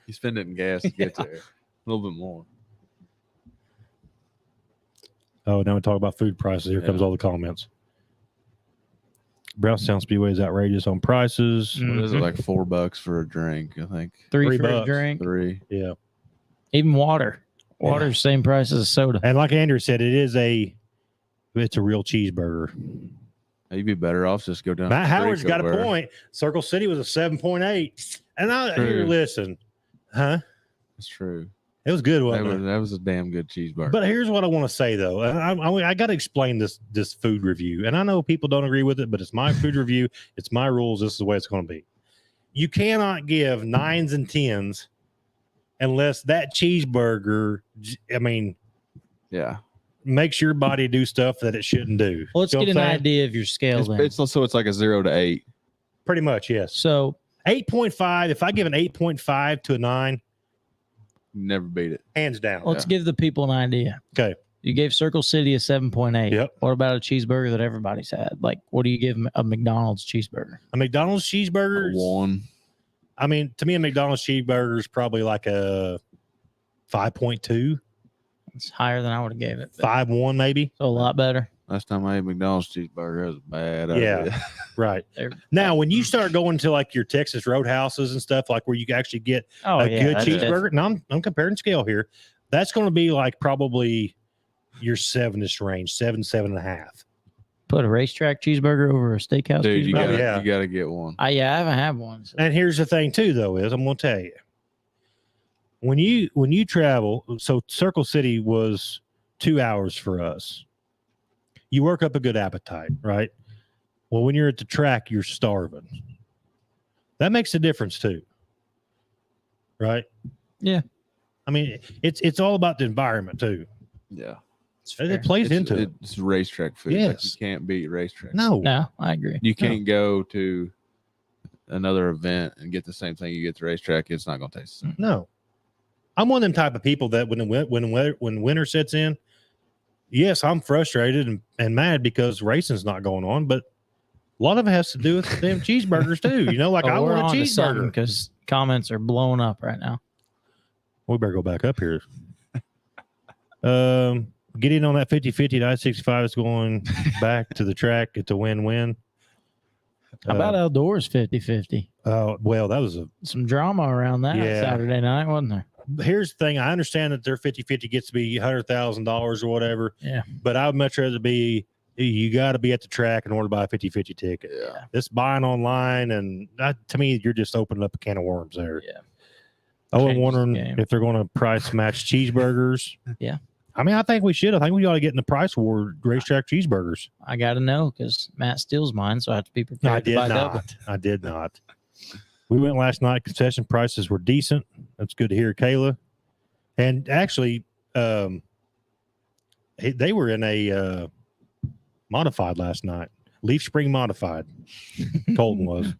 S2: You spend it in gas to get there. A little bit more.
S1: oh, now we talk about food prices. Here comes
S2: Yeah.
S1: all the comments. Brownstown Speedway is outrageous on prices.
S3: Mm.
S2: What is it,
S3: Mhm.
S2: like $4 for a drink? I think
S3: Three
S1: $3
S3: for a
S1: bucks.
S3: drink.
S2: 3.
S1: Yeah.
S3: Even water. Water's same price as a soda.
S1: And like Andrew said, it's a real cheeseburger.
S2: You'd be better off just go down.
S1: Matt
S2: the
S1: Howard's
S2: creek
S1: got a
S2: over there.
S1: point. Circle City was a 7.8. And
S2: True.
S1: listen, huh?
S2: That's true.
S1: It was good, wasn't it?
S2: That was a damn good cheeseburger.
S1: But here's what I want to say, though. And I got to explain this food review. And I know people don't agree with it, but it's my food review. It's my rules. This is the way it's going to be. You cannot give 9s and 10s unless that cheeseburger, I mean,
S2: yeah,
S1: makes your body do stuff that it shouldn't do.
S3: Well, let's
S1: You know
S3: get
S1: what
S3: an
S1: I'm saying?
S3: idea of your scale then.
S2: it's like a 0 to 8.
S1: Pretty much, yes.
S3: So
S1: 8.5. If I give an 8.5 to a 9,
S2: Never beat it.
S1: hands down.
S3: let's give the people an idea.
S1: Okay.
S3: You gave Circle City a 7.8.
S1: Yep.
S3: What about a cheeseburger that everybody's had? Like, what do you give a McDonald's cheeseburger?
S1: A McDonald's cheeseburger.
S2: 1.
S1: I mean, to me, a McDonald's cheeseburger is probably like a 5.2,
S3: It's higher than I would have gave it. but-
S1: 5.1 maybe.
S3: So a lot better.
S2: Last time I ate McDonald's cheeseburger, it was bad.
S1: Yeah. Right.
S3: They're-
S1: Now, when you start going to like your Texas Roadhouses and stuff, like where you can actually get
S3: Oh,
S1: a
S3: yeah.
S1: good
S3: that's
S1: cheeseburger. Now, I'm comparing scale here. That's going to be like probably your 7-ish range, 7.5.
S3: Put a racetrack cheeseburger over a steakhouse
S2: Dude, you
S3: cheeseburger.
S1: Oh,
S2: gotta,
S1: yeah.
S2: you gotta get one.
S3: I haven't had one. So.
S1: And here's the thing too, though, is I'm going to tell you, when you travel, so Circle City was 2 hours for us. You work up a good appetite, right? Well, when you're at the track, you're starving. That makes a difference too, right?
S3: Yeah.
S1: I mean, it's all about the environment too.
S2: Yeah.
S1: It plays into it.
S2: It's racetrack food. Like,
S1: Yes.
S2: you can't beat racetrack.
S1: No,
S3: No, I agree.
S2: You can't go to another event and get the same thing you get at the racetrack. It's not gonna taste the same.
S1: no. I'm one of them type of people that when winter sets in, yes, I'm frustrated and mad because racing's not going on, but a lot of it has to do with the damn cheeseburgers too. You know, like I want a cheeseburger.
S3: because comments are blowing up right now.
S1: We better go back up here. Getting on that 50-50 to I-65 is going back to the track. It's a win-win.
S3: How about outdoors 50-50?
S1: Well, that was
S3: Some drama around that
S1: Yeah.
S3: Saturday night, wasn't there?
S1: here's the thing. I understand that their 50-50 gets to be $100,000 or whatever.
S3: Yeah.
S1: But I would much rather you got to be at the track in order to buy a 50-50 ticket.
S2: Yeah.
S1: This buying online, and to me, you're just opening up a can of worms there.
S3: Yeah.
S1: I was
S3: Changes the
S1: wondering
S3: game.
S1: if they're going to price match cheeseburgers.
S3: Yeah.
S1: I mean, I think we should. I think we ought to get in the price war racetrack cheeseburgers.
S3: I got to know because Matt steals mine, so I have to be prepared
S1: I
S3: to
S1: did
S3: buy double.
S1: not. I did not. We went last night. Concession prices were decent. That's good to hear, Kayla. And actually, they were in a modified last night. Leaf Spring modified. Colton was.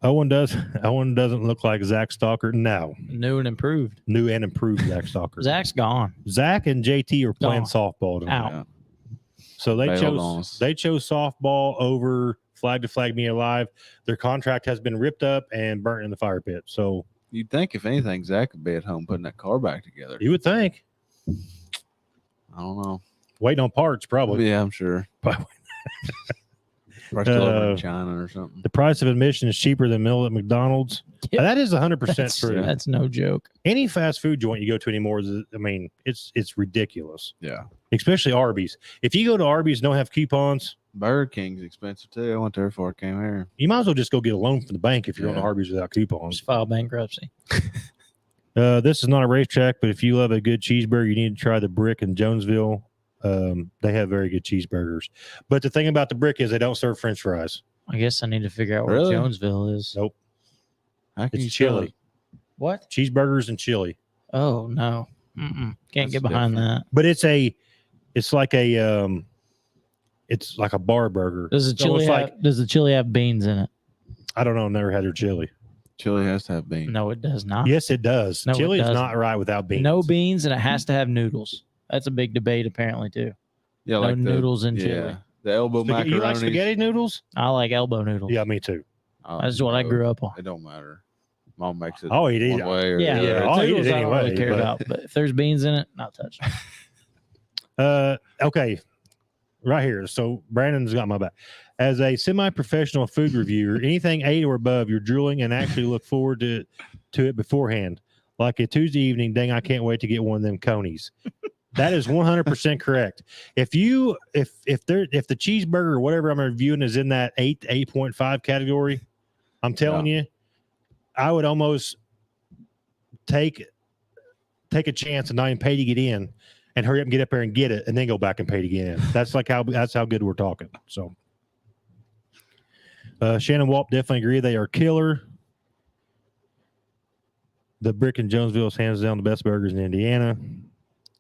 S1: Owen doesn't look like Zach Stalker. No,
S3: New and improved.
S1: new and improved Zach Stalker.
S3: Zach's gone.
S1: Zach and JT are playing
S3: Gone.
S1: softball tonight.
S3: Out.
S2: Yeah.
S1: So they
S2: Bailed on us.
S1: chose softball over flag to flag me alive. Their contract has been ripped up and burnt in the fire pit. So
S2: You'd think if anything, Zach would be at home putting that car back together.
S1: you would think,
S2: I don't know.
S1: Waiting on parts, probably.
S2: Yeah, I'm sure.
S1: Probably.
S2: Probably still over in China or something.
S1: The price of admission is cheaper than meal at McDonald's.
S3: Yep.
S1: That is 100% true.
S3: That's no joke.
S1: Any fast food joint you go to anymore it's ridiculous.
S2: Yeah.
S1: Especially Arby's. If you go to Arby's and don't have coupons,
S2: Burger King's expensive too. I went there before I came here.
S1: you might as well just go get a loan from the bank if you're on
S2: Yeah.
S1: Arby's without coupons.
S3: Just file bankruptcy.
S1: This is not a racetrack, but if you love a good cheeseburger, you need to try the Brick in Jonesville. They have very good cheeseburgers. But the thing about the Brick is they don't serve French fries.
S3: I guess I need to figure out where
S2: Really?
S3: Jonesville is.
S1: Nope.
S2: How can you
S1: It's
S2: spell
S1: chili.
S2: it?
S3: What?
S1: Cheeseburgers and chili.
S3: Oh no. Can't
S2: That's
S3: get behind
S2: different.
S1: But it's like a bar burger.
S3: that. Does the
S1: So
S3: chili
S1: it's
S3: does the chili have beans in it?
S1: I don't know, never had their chili.
S2: Chili has to have beans.
S3: No, it does not.
S1: Yes, it does.
S3: No, it
S1: Chili is
S3: doesn't.
S1: not right without beans.
S3: No beans, and it has to have noodles. That's a big debate apparently too.
S2: Yeah,
S3: No
S2: like
S3: noodles and chili.
S2: Yeah, the elbow macaroni.
S1: You like spaghetti noodles?
S3: I like elbow noodles.
S1: Yeah, me too.
S3: That's what I grew up on.
S2: It don't matter. Mom makes it.
S1: I'll eat it.
S2: one way or
S3: Yeah,
S2: the other.
S1: I'll eat it
S3: noodles I don't
S1: anyway,
S3: really care
S1: but-
S3: about, but if there's beans in it, not touch them.
S1: Okay. Right here. So Brandon's got my back. As a semi-professional food reviewer, anything 8 or above, you're drooling and actually look forward to it beforehand. Like a Tuesday evening, dang, I can't wait to get one of them conies. That is 100% correct. If the cheeseburger or whatever I'm reviewing is in that 8 to 8.5 category, I'm telling you, I would almost take a chance and not even pay to get in and hurry up and get up there and get it and then go back and pay to get in. That's how good we're talking. So Shannon Walp definitely agree. They are killer. The Brick in Jonesville is hands down the best burgers in Indiana.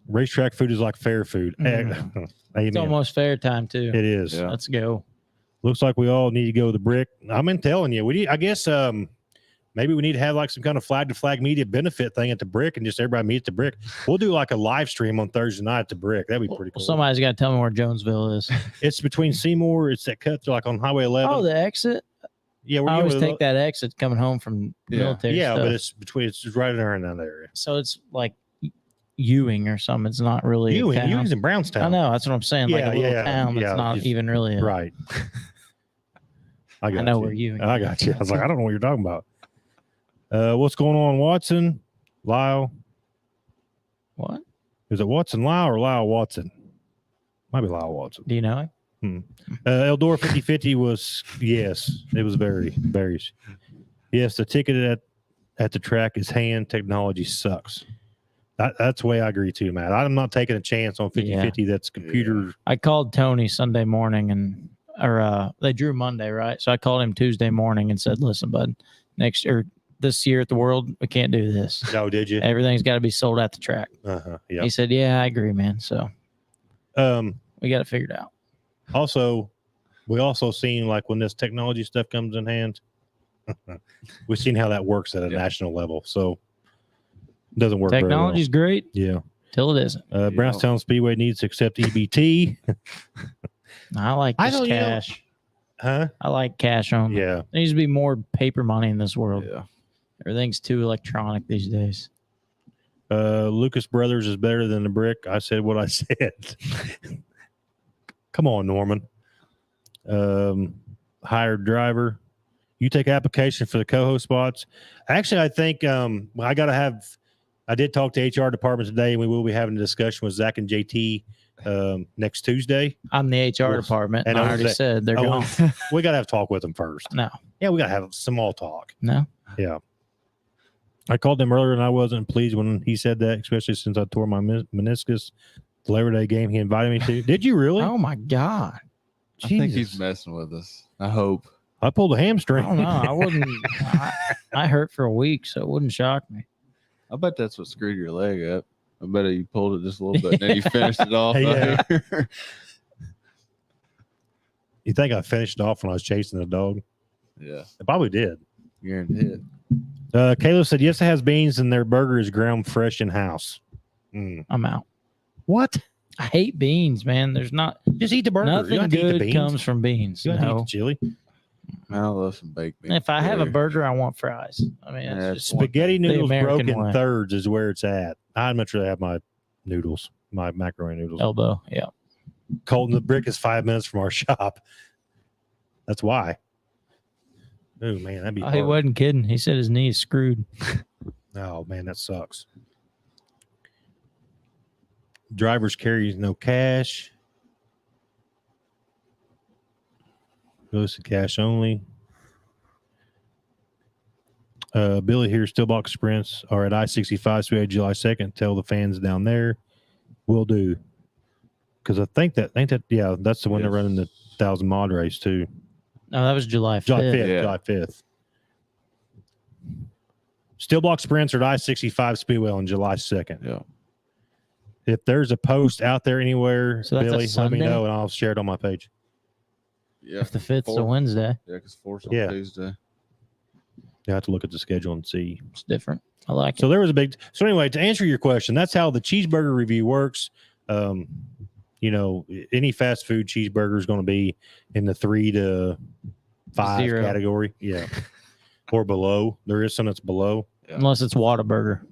S1: Racetrack food is like fair food.
S3: Mhm. It's
S1: Amen.
S3: almost fair time too.
S1: It is.
S2: Yeah.
S3: Let's go.
S1: Looks like we all need to go to the Brick. I'm telling you, I guess maybe we need to have like some kind of flag to flag media benefit thing at the Brick and just everybody meet at the Brick. We'll do like a live stream on Thursday night at the Brick. That'd be pretty cool.
S3: Somebody's got to tell me where Jonesville is.
S1: It's between Seymour. It's that cut like on Highway 11.
S3: Oh, the exit.
S1: Yeah,
S3: I always take that exit coming home from military.
S1: Yeah,
S3: stuff.
S1: but it's right around that area.
S3: So it's like Ewing or something. It's not really a town.
S1: Ewing's in Brownstown.
S3: I know. That's what I'm saying. Like
S1: Yeah,
S3: a little
S1: yeah,
S3: town that's
S1: yeah,
S3: not
S1: just-
S3: even really.
S1: Right. I
S3: know
S1: you.
S3: where Ewing
S1: I
S3: is.
S1: got you. I was like, I don't know what you're talking about. What's going on, Watson? Lyle?
S3: What?
S1: Is it Watson Lyle or Lyle Watson? Might be Lyle Watson.
S3: Do you know it?
S1: Eldora 50/50 was, yes, it was very, very. Yes, the ticket at the track is hand. Technology sucks. That's the way I agree too, Matt. I'm not taking a chance on 50/50 that's computer.
S3: I called Tony Sunday morning they drew Monday, right? So I called him Tuesday morning and said, listen, bud, this year at the World, we can't do this.
S1: Oh, did you?
S3: Everything's got to be sold at the track.
S1: Yeah.
S3: He said, yeah, I agree, man. So we got it figured out.
S1: Also, we also seen like when this technology stuff comes in hand, we've seen how that works at a national level. So it doesn't work.
S3: Technology's great
S1: very well.
S3: till it isn't.
S1: Yeah. Brownstown Speedway needs to accept EBT.
S3: I like
S1: I
S3: this
S1: don't,
S3: cash.
S1: Huh?
S3: I like cash only.
S1: Yeah.
S3: There needs to be more paper money in this world.
S2: Yeah.
S3: Everything's too electronic these days.
S1: Lucas Brothers is better than the Brick. I said what I said. Come on, Norman. Hired driver. You take application for the co-host spots. Actually, I think I did talk to HR department today, and we will be having a discussion with Zach and JT next Tuesday.
S3: I'm the HR
S1: Well,
S3: department,
S1: and
S3: and I
S1: I
S3: already
S1: was
S3: said they're
S1: Oh,
S3: gone.
S1: we got to have a talk with them first.
S3: No,
S1: Yeah, we got to have some small talk.
S3: no.
S1: Yeah. I called him earlier, and I wasn't pleased when he said that, especially since I tore my meniscus the Labor Day game he invited me to. Did you really?
S3: Oh my God.
S2: I think he's
S1: Jesus.
S2: messing with us. I hope.
S1: I pulled a
S3: I
S1: hamstring.
S3: don't know. I wouldn't. I hurt for a week, so it wouldn't shock me.
S2: I bet that's what screwed your leg up. I bet you pulled it just a little bit, and then you finished it off.
S1: Yeah. You think I finished it off when I was chasing the dog?
S2: Yeah,
S1: I probably did.
S2: guaranteed.
S1: Caleb said, yes, it has beans and their burger is ground fresh in house.
S3: I'm out.
S1: What?
S3: I hate beans, man. There's not
S1: Just eat the burger. You don't
S3: nothing
S1: have to eat the
S3: good
S1: beans.
S3: comes from beans.
S1: You don't have to eat
S3: No.
S1: the chili.
S2: I love some baked beans.
S3: If I have a
S2: Sure.
S3: burger, I want fries. I mean,
S2: Yeah,
S3: it's just
S1: Spaghetti noodles
S3: American
S1: broke in
S3: way.
S1: thirds is where it's at. I'd much rather have my noodles, my macaroni noodles.
S3: Elbow. Yeah.
S1: Colton, the brick is 5 minutes from our shop. That's why. Oh man, that'd be
S3: Oh, he
S1: hard.
S3: wasn't kidding. He said his knee is screwed.
S1: Oh man, that sucks. Drivers carries no cash. Goes to cash only. Billy here, Stillbox Sprints are at I-65 Speedway July 2nd. Tell the fans down there. Will do. Because I think that, yeah, that's the one they're running the 1,000 mod race too.
S3: No, that was July 5th.
S1: July 5th.
S2: Yeah.
S1: July 5th. Stillbox Sprints are at I-65 Speedway on July 2nd.
S2: Yeah.
S1: If there's a post out there anywhere,
S3: So that's a
S1: Billy, let me
S3: Sunday?
S1: know and I'll share it on my page.
S2: Yeah.
S3: If the 5th's a
S2: 4.
S3: Wednesday,
S2: Yeah, because 4's on
S1: Yeah.
S2: Tuesday.
S1: You have to look at the schedule and see.
S3: it's different. I like
S1: So
S3: it.
S1: there was a big. So anyway, to answer your question, that's how the cheeseburger review works. You know, any fast food cheeseburger is going to be in the 3 to 5
S3: 0.
S1: category, yeah, or below. There is some that's below.
S2: Yeah.
S3: Unless it's Whataburger.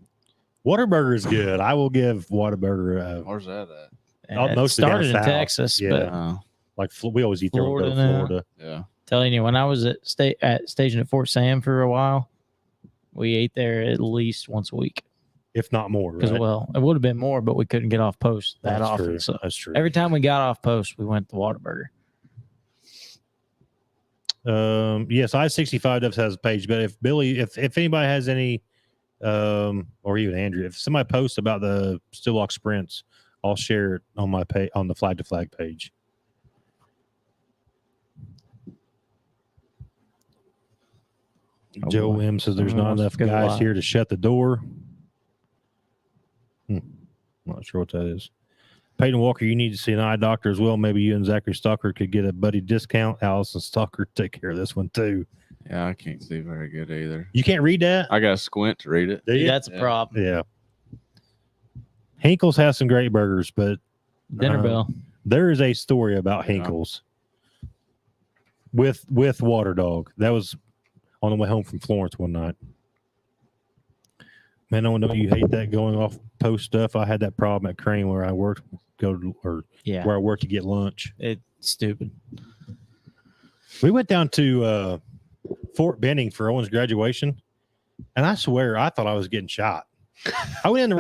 S1: Whataburger is good. I will give Whataburger.
S2: Where's that at?
S3: And it
S1: mostly down
S3: started in
S1: south.
S3: Texas,
S1: Yeah.
S3: but
S1: Like we always eat there when we go to
S3: Florida now.
S1: Florida.
S2: Yeah.
S3: telling you, when I was at stationed at Fort Sam for a while, we ate there at least once a week.
S1: If not more.
S3: Because
S1: Right?
S3: well, it would have been more, but we couldn't get off post that
S1: That's
S3: often.
S1: true.
S3: So
S1: That's true.
S3: every time we got off post, we went to Whataburger.
S1: Yes, I-65 does has a page, but if Billy, if anybody has any, or even Andrew, if somebody posts about the Stillbox Sprints, I'll share it on my page on the Flag to Flag page.
S3: Oh,
S1: Joe
S3: boy.
S1: M says there's
S3: Someone
S1: not
S3: wants
S1: enough
S3: to go
S1: guys
S3: live.
S1: here to shut the door. Not sure what that is. Peyton Walker, you need to see an eye doctor as well. Maybe you and Zachary Stalker could get a buddy discount. Allison Stalker, take care of this one too.
S2: Yeah, I can't see very good either.
S1: You can't read that?
S2: I got to squint to read it.
S1: Do you?
S3: That's a
S2: Yeah.
S3: problem.
S1: Yeah. Hinkle's has some great burgers, but
S3: Dinner
S1: Uh,
S3: bell.
S1: there is a story about
S2: Yeah.
S1: Hinkle's with Water Dog. That was on the way home from Florence one night. Man, I know you hate that going off post stuff. I had that problem at Crane where I worked,
S3: Yeah,
S1: where I worked to get lunch.
S3: it's stupid.
S1: We went down to Fort Benning for Owen's graduation, and I swear I thought I was getting shot. I went in the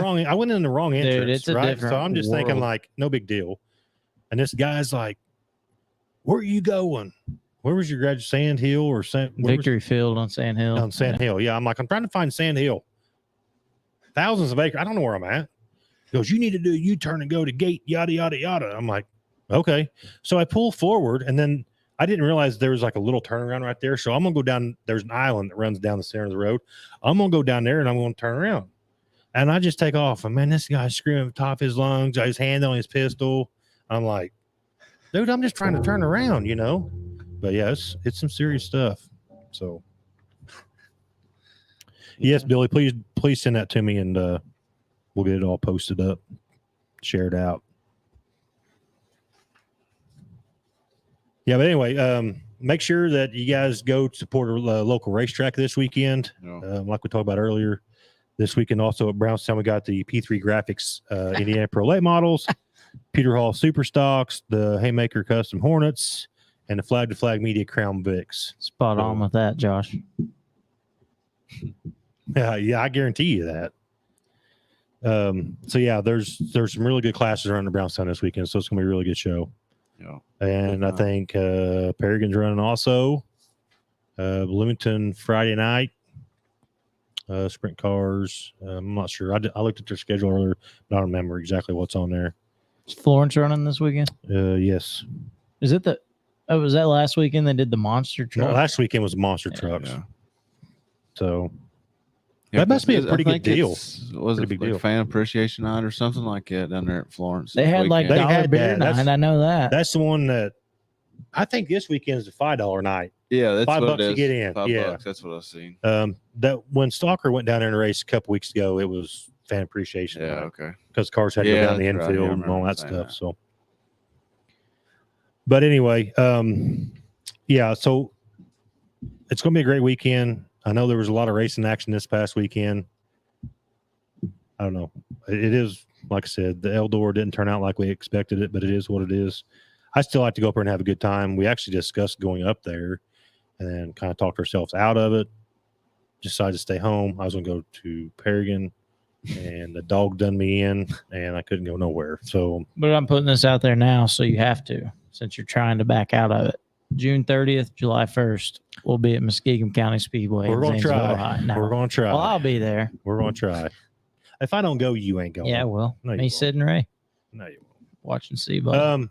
S1: wrong entrance,
S3: Dude, it's a
S1: right?
S3: different
S1: So I'm just thinking
S3: world.
S1: like, no big deal. And this guy's like, "Where are you going? Where was your graduate? Sand Hill or
S3: Victory Field on Sand Hill.
S1: on Sand Hill?" Yeah, I'm like, I'm trying to find Sand Hill. Thousands of acres. I don't know where I'm at. He goes, "You need to do a U-turn and go to gate yada yada yada." I'm like, okay. So I pull forward, and then I didn't realize there was like a little turnaround right there. So I'm gonna go down. There's an island that runs down the center of the road. I'm gonna go down there and I'm gonna turn around. And I just take off. And man, this guy's screaming at the top of his lungs, his hand on his pistol. I'm like, dude, I'm just trying to turn around, you know. But yeah, it's some serious stuff. So yes, Billy, please send that to me and we'll get it all posted up, shared out. Yeah, but anyway, make sure that you guys go support a local racetrack this weekend.
S2: No.
S1: Like we talked about earlier, this weekend also at Brownstown, we got the P3 Graphics Indiana Pro Late models, Peter Hall Super Stocks, the Haymaker Custom Hornets, and the Flag to Flag Media Crown Vics.
S3: Spot on with that, Josh.
S1: Yeah, I guarantee you that. So yeah, there's some really good classes around the Brownstown this weekend, so it's gonna be a really good show.
S2: Yeah.
S1: And I think Paragon's running also. Bloomington Friday night. Sprint cars. I'm not sure. I looked at their schedule earlier, but I don't remember exactly what's on there.
S3: Is Florence running this weekend?
S1: Yes.
S3: Is it was that last weekend they did the monster
S1: No,
S3: truck?
S1: last weekend was Monster
S3: Yeah.
S1: Trucks.
S2: Yeah.
S1: So
S2: Yeah,
S1: That must be a
S2: I
S1: pretty good
S2: think
S1: deal.
S2: Was
S1: Pretty
S2: it
S1: big
S2: like
S1: deal.
S2: fan appreciation night or something like that down there at Florence?
S3: They
S2: this
S3: had like
S2: weekend?
S1: They
S3: dollar
S1: had
S3: beer
S1: that. That's-
S3: night. I know that.
S1: that's the one that I think this weekend is a $5 night.
S2: yeah, that's
S1: $5
S2: what it
S1: to
S2: is.
S1: get in.
S2: $5,
S1: Yeah.
S2: that's what I've seen.
S1: That when Stalker went down there and raced a couple weeks ago, it was fan appreciation
S2: Yeah,
S1: night
S2: okay.
S1: because cars had to
S2: Yeah,
S1: go down the
S2: that's right.
S1: infield
S2: Yeah, I
S1: and all
S2: remember
S1: that
S2: saying
S1: stuff.
S2: that.
S1: So, but anyway, yeah, so it's going to be a great weekend. I know there was a lot of racing action this past weekend. I don't know. it is, like I said, the Eldor didn't turn out like we expected it, but it is what it is. I still like to go up there and have a good time. We actually discussed going up there and then kind of talked ourselves out of it. Decided to stay home. I was going to go to Paragon, and the dog done me in, and I couldn't go nowhere. So,
S3: But I'm putting this out there now, so you have to, since you're trying to back out of it. June 30th, July 1st, we'll be at Muskegum County Speedway.
S1: we're
S3: in
S1: going to
S3: Zanesville,
S1: try.
S3: Ohio. No.
S1: We're going to try.
S3: Well, I'll be there.
S1: We're going to try. If I don't go, you ain't going.
S3: Yeah, well,
S1: No, you
S3: me,
S1: won't.
S3: Sid, and Ray
S1: No, you
S3: watching Seabud.
S1: won't.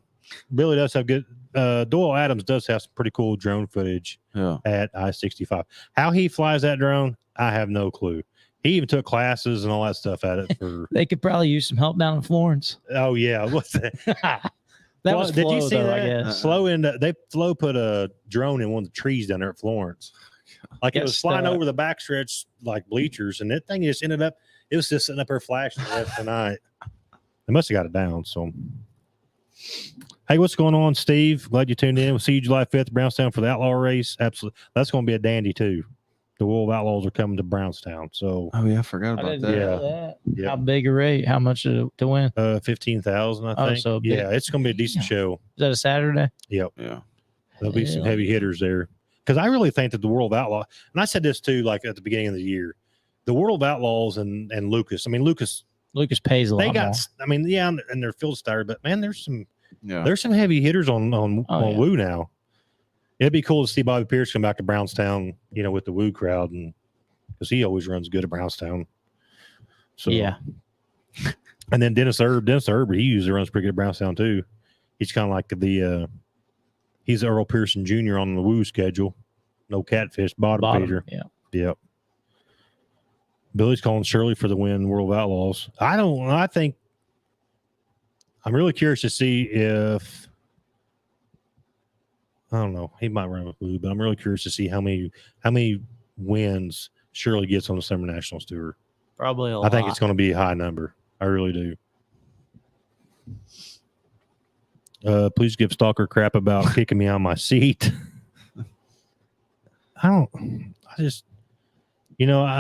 S1: Billy does have good. Doyle Adams does have some pretty cool drone footage
S2: Yeah.
S1: at I-65. How he flies that drone, I have no clue. He even took classes and all that stuff at it for.
S3: They could probably use some help down in Florence.
S1: Oh yeah, what's that?
S3: That
S1: Well,
S3: was
S1: did you
S3: Flo,
S1: see
S3: though, I
S1: that?
S3: guess.
S1: Flo put a drone in one of the trees down there at Florence. Like it
S3: Got
S1: was flying
S3: stuck.
S1: over the backstretch like bleachers, and that thing just ended up. It was just sitting up there flashing the rest of the night. They must have got it down. So, hey, what's going on, Steve? Glad you tuned in. We'll see you July 5th, Brownstown for the Outlaw race. Absolutely, that's going to be a dandy too. The Wolf Outlaws are coming to Brownstown, so
S2: Oh yeah, I forgot
S3: I
S2: about
S3: didn't
S2: that.
S3: know that.
S1: yeah.
S3: How big a rate? How much to win?
S1: 15,000, I
S3: Oh,
S1: think.
S3: so big.
S1: Yeah, it's going to be a decent show.
S3: Is that a Saturday?
S1: Yep.
S2: Yeah.
S1: There'll be some
S3: Hell
S1: heavy hitters there. Because I really think that the World of Outlaw, and I said this too, like at the beginning of the year, the World of Outlaws and Lucas. I mean, Lucas,
S3: Lucas pays a lot
S1: they got.
S3: more.
S1: I mean, yeah, and they're field started, but man, there's some heavy hitters on
S3: yeah.
S1: Woo now. It'd be cool to see Bobby Pierce come back to Brownstown, with the Woo crowd, and because he always runs good at Brownstown. So
S3: Yeah.
S1: and then Dennis Erb, he usually runs pretty good at Brownstown too. He's kind of like he's Earl Pearson Jr. on the Woo schedule. No catfish, bottom feeder.
S3: Yeah.
S1: Yep. Billy's calling Shirley for the win, World of Outlaws. I think I'm really curious to see if I don't know. He might run with Woo, but I'm really curious to see how many wins Shirley gets on the Summer Nationals Tour.
S3: Probably a lot.
S1: I think it's going to be a high number. I really do. Please give Stalker crap about kicking me on my seat. I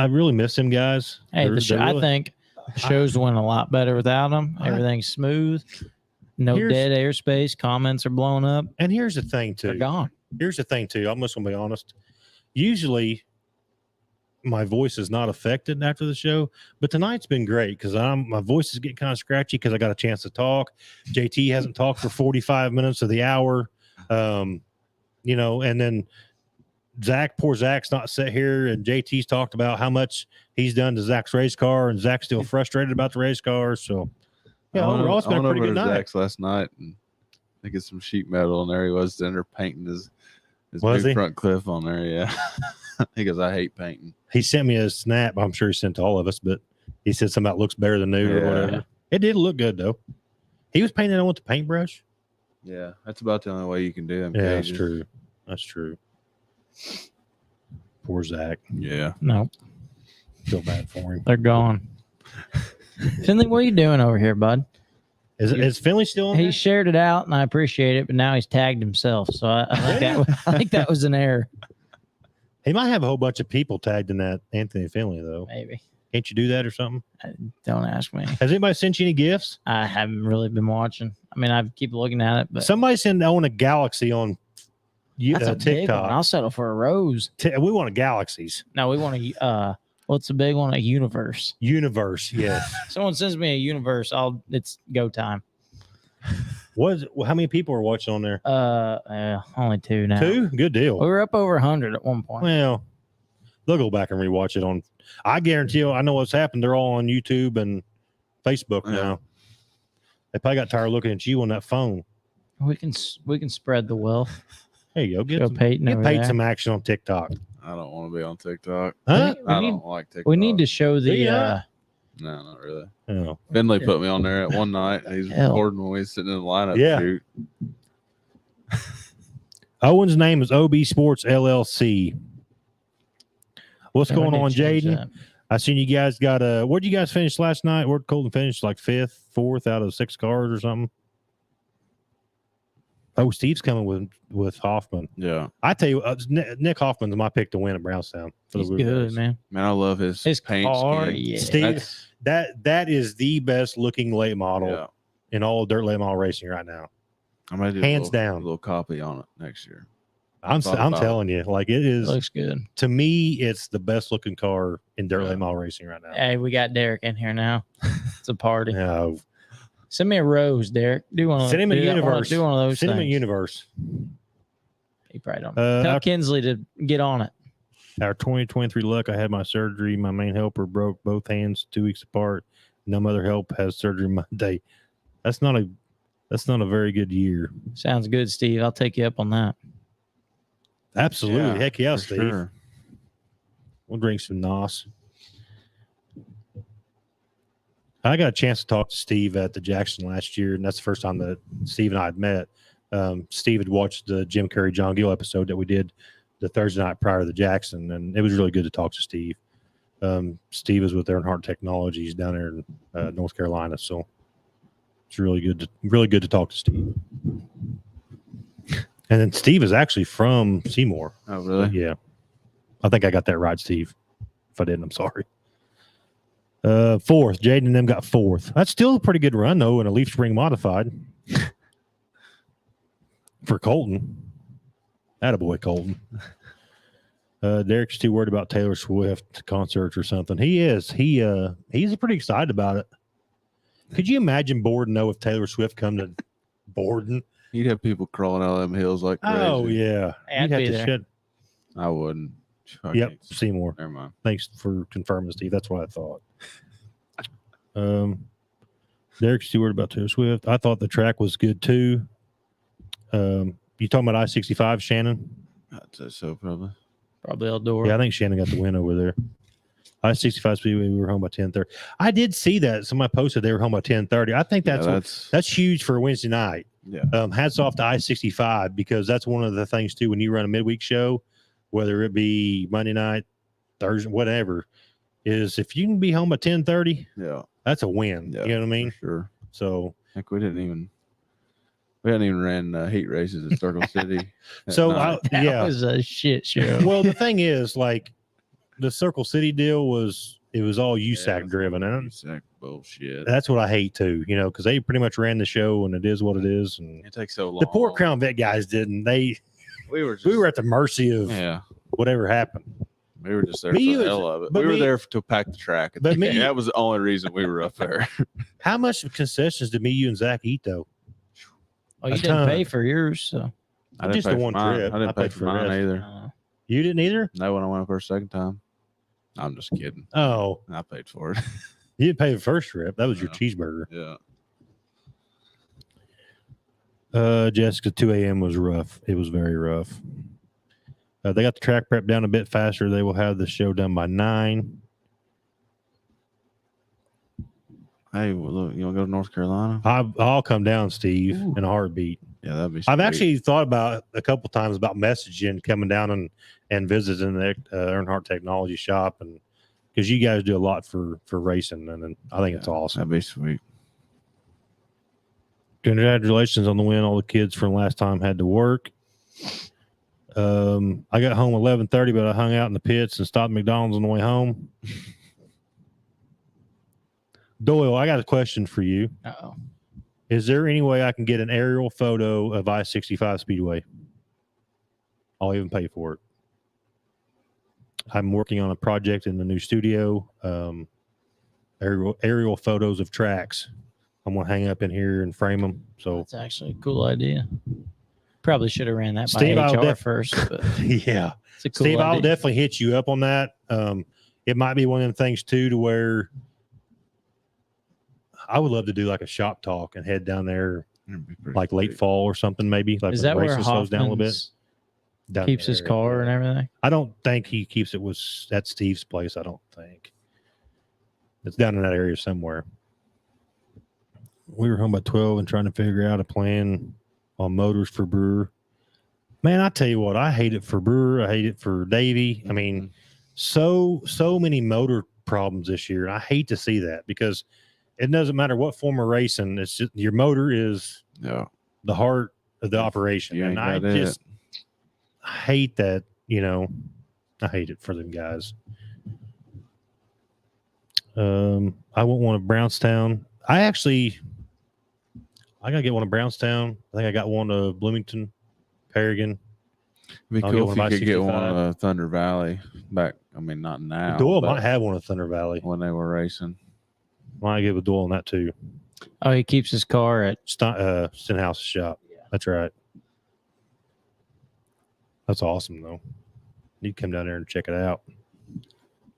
S1: really miss them guys.
S3: Hey,
S1: They're
S3: I
S1: really-
S3: think the shows went a lot better without them. Everything's smooth. No dead airspace. Comments are blowing up.
S1: And here's the thing,
S3: They're
S1: too.
S3: gone.
S1: Here's the thing, too. I'm just going to be honest. Usually, my voice is not affected after the show, but tonight's been great because my voice is getting kind of scratchy because I got a chance to talk. JT hasn't talked for 45 minutes of the hour, and then poor Zach's not sat here, and JT's talked about how much he's done to Zach's race car, and Zach's still frustrated about the race car. So, yeah, overall, it's been a pretty good night.
S2: Zach's last night, and I get some sheet metal, and there he was in there painting his
S1: Was
S2: big
S1: he?
S2: front cliff on there. Yeah, he goes, I hate painting.
S1: He sent me a snap. I'm sure he sent to all of us, but he said something about looks better than new or
S2: Yeah.
S1: whatever. It did look good though. He was painting it on with the paintbrush.
S2: Yeah, that's about the only way you can do them.
S1: Yeah,
S2: cages.
S1: that's true. That's true. Poor Zach.
S2: Yeah,
S3: No,
S1: Feel bad for him.
S3: they're gone. Finley, what are you doing over here, bud?
S1: Is Finley still on
S3: He
S1: there?
S3: shared it out, and I appreciate it, but now he's tagged himself. So I think that was an error.
S1: He might have a whole bunch of people tagged in that Anthony Finley though.
S3: Maybe.
S1: Can't you do that or something?
S3: Don't ask me.
S1: Has anybody sent you any gifts?
S3: I haven't really been watching. I mean, I keep looking at it, but
S1: Somebody sent on a Galaxy on
S3: that's a big one. I'll
S1: TikTok.
S3: settle for a rose.
S1: We want a Galaxies.
S3: No, we want a what's the big one? A universe.
S1: Universe, yes.
S3: Someone sends me a universe, it's go time.
S1: How many people are watching on there?
S3: Only 2 now.
S1: 2? Good deal.
S3: We were up over 100 at one point.
S1: Well, they'll go back and rewatch it on. I guarantee you, I know what's happened. They're all on YouTube and Facebook
S2: Yeah.
S1: now. They probably got tired of looking at you on that phone.
S3: We can spread the wealth.
S1: There you go.
S3: Show Peyton
S1: Get
S3: over
S1: Peyton
S3: there.
S1: some action on TikTok.
S2: I don't want to be on TikTok.
S1: Huh?
S3: We
S2: I
S3: need-
S2: don't like TikTok.
S3: We need to show the
S1: Yeah.
S2: No, not really.
S1: Oh.
S2: Finley put me on there at one night. He's
S3: Hell.
S2: recording when we was sitting in the lineup
S1: Yeah.
S2: shoot.
S1: Owen's name is OB Sports LLC. What's
S3: Yeah, we
S1: going
S3: need to
S1: on,
S3: change
S1: Jaden?
S3: that.
S1: I seen you guys got where'd you guys finish last night? Where'd Colton finish? Like 5th, 4th out of 6 cars or something? Oh, Steve's coming with Hoffman.
S2: Yeah,
S1: I tell you, Nick Hoffman's my pick to win at Brownstown for
S3: He's
S1: the Blue
S3: good,
S1: Jays.
S3: man.
S2: man, I love his
S3: His
S2: paint
S3: car,
S2: scheme.
S3: yeah.
S1: Steve-
S2: That's-
S1: that is the best looking late model
S2: Yeah.
S1: in all dirt late model racing right now.
S2: I'm gonna do
S1: Hands
S2: a
S1: down.
S2: little copy on it next year.
S1: I'm
S2: Thought about
S1: telling you, like it
S3: It
S1: is.
S3: looks good.
S1: To me, it's the best looking car in dirt
S2: Yeah.
S1: late model racing right now.
S3: Hey, we got Derek in here now. It's a party.
S1: No,
S3: Send me a rose, Derek. Do one of
S1: send him a
S3: do that one-
S1: universe.
S3: Do one of those
S1: Send him a
S3: things.
S1: universe.
S3: He probably don't.
S1: Uh,
S3: Tell
S1: I-
S3: Kinsley to get on it.
S1: Our 2023 luck. I had my surgery. My main helper broke both hands 2 weeks apart. No other help has surgery Monday. That's not a very good year.
S3: Sounds good, Steve. I'll take you up on that.
S1: Absolutely. Heck yeah,
S2: for
S1: Steve.
S2: sure.
S1: We'll drink some NOS. I got a chance to talk to Steve at the Jackson last year, and that's the first time that Steve and I had met. Steve had watched the Jim Carrey, John Gill episode that we did the Thursday night prior to the Jackson, and it was really good to talk to Steve. Steve is with Earnhardt Technologies down there in North Carolina, so it's really good to talk to Steve. And then Steve is actually from Seymour.
S2: Oh, really?
S1: Yeah. I think I got that right, Steve. If I didn't, I'm sorry. Fourth. Jaden and them got fourth. That's still a pretty good run, though, in a Leaf Spring modified. For Colton. Attaboy, Colton. Derek's too worried about Taylor Swift concerts or something. He is. He's pretty excited about it. Could you imagine Borden, though, if Taylor Swift come to Borden?
S2: You'd have people crawling out of them hills like crazy.
S1: Oh, yeah.
S3: I'd
S1: You'd have
S3: be
S1: to
S3: there.
S1: shut.
S2: I wouldn't. I
S1: Yep,
S2: can't-
S1: Seymour.
S2: Never mind.
S1: Thanks for confirming, Steve. That's what I thought. Derek Stewart about Taylor Swift. I thought the track was good too. You talking about I-65, Shannon?
S2: I'd say so, probably.
S3: Probably Eldora.
S1: Yeah, I think Shannon got the win over there. I-65 Speedway, we were home by 10:30. I did see that. Somebody posted they were home by 10:30. I think that's huge for a Wednesday night.
S2: Yeah.
S1: Hats off to I-65 because that's one of the things too when you run a midweek show, whether it be Monday night, Thursday, whatever, is if you can be home by 10:30,
S2: Yeah.
S1: that's a win.
S2: Yeah,
S1: You know what I mean?
S2: For sure.
S1: So
S2: I think we hadn't even ran heat races at Circle City. at
S1: So,
S2: night.
S3: That was a shit show.
S1: well, the thing is, like, the Circle City deal was all USAC driven, and
S2: USAC bullshit.
S1: that's what I hate too. You know, because they pretty much ran the show, and it is what it is. And
S2: It takes so long.
S1: the poor Crown Vic guys didn't.
S2: We were just,
S1: We were at the mercy of
S2: yeah.
S1: whatever happened.
S2: We were just there
S1: Me,
S2: for
S1: you
S2: the
S1: was-
S2: hell of it.
S1: but
S2: We were
S1: me-
S2: there to pack the track.
S1: but me-
S2: that was the only reason we were up there.
S1: How much concessions did me, you, and Zach eat though?
S3: Oh, you
S1: a
S3: didn't
S1: ton.
S3: pay for yours, so
S2: I didn't
S1: Just
S2: pay
S1: the
S2: for
S1: one
S2: mine.
S1: trip.
S2: I didn't
S1: I
S2: pay
S1: paid
S2: for
S1: for the
S2: mine
S1: rest.
S2: either.
S1: You didn't either?
S2: No, when I went up for a second time. I'm just kidding.
S1: Oh,
S2: I paid for it.
S1: you didn't pay the first trip. That was your
S2: No.
S1: cheeseburger.
S2: Yeah.
S1: Jessica, 2 a.m. was rough. It was very rough. They got the track prep down a bit faster. They will have the show done by 9.
S2: Hey, well, look, you want to go to North Carolina?
S1: I'll come down, Steve,
S3: Ooh.
S1: in a heartbeat.
S2: Yeah, that'd be.
S1: I've
S2: sweet.
S1: actually thought about a couple times about messaging, coming down and visiting the Earnhardt Technology shop, and because you guys do a lot for racing, and I think it's awesome.
S2: That'd be sweet.
S1: Congratulations on the win. All the kids from last time had to work. I got home 11:30, but I hung out in the pits and stopped at McDonald's on the way home. Doyle, I got a question for you.
S3: uh-oh.
S1: Is there any way I can get an aerial photo of I-65 Speedway? I'll even pay for it. I'm working on a project in the new studio. Aerial photos of tracks. I'm gonna hang up in here and frame them. So
S3: That's actually a cool idea. Probably should have ran that
S1: Steve,
S3: by
S1: I'll
S3: HR first, but
S1: yeah,
S3: it's a cool
S1: Steve, I'll
S3: idea.
S1: definitely hit you up on that. It might be one of them things too, to where I would love to do like a shop talk and head down there
S2: It'd be pretty
S1: like late
S2: sweet.
S1: fall or something, maybe. Like
S3: Is
S1: when
S3: that where
S1: racing slows down a little bit.
S3: Hoffman's
S1: Down
S3: keeps his
S1: there,
S3: car
S1: yeah.
S3: and everything?
S1: I don't think he keeps it at Steve's place. I don't think it's down in that area somewhere. We were home by 12 and trying to figure out a plan on motors for Brewer. Man, I tell you what, I hate it for Brewer. I hate it for Davey. I mean, so many motor problems this year. I hate to see that because it doesn't matter what form of racing. It's just your motor is
S2: Yeah.
S1: the heart of the operation.
S2: You
S1: And
S2: ain't
S1: I
S2: got
S1: just hate that, I hate it for them guys. I want one of Brownstown. I gotta get one of Brownstown. I think I got one of Bloomington, Paragon.
S2: It'd be
S1: I'll get
S2: cool
S1: one
S2: if you
S1: of
S2: could get one
S1: 65.
S2: of Thunder Valley back. I mean, not now.
S1: Doyle
S2: but
S1: might have one of Thunder Valley.
S2: when they were racing.
S1: Might give a Doyle on that too.
S3: Oh, he keeps his car at
S1: Stenhouse's shop.
S3: Yeah.
S1: That's right. That's awesome though. You come down there and check it out.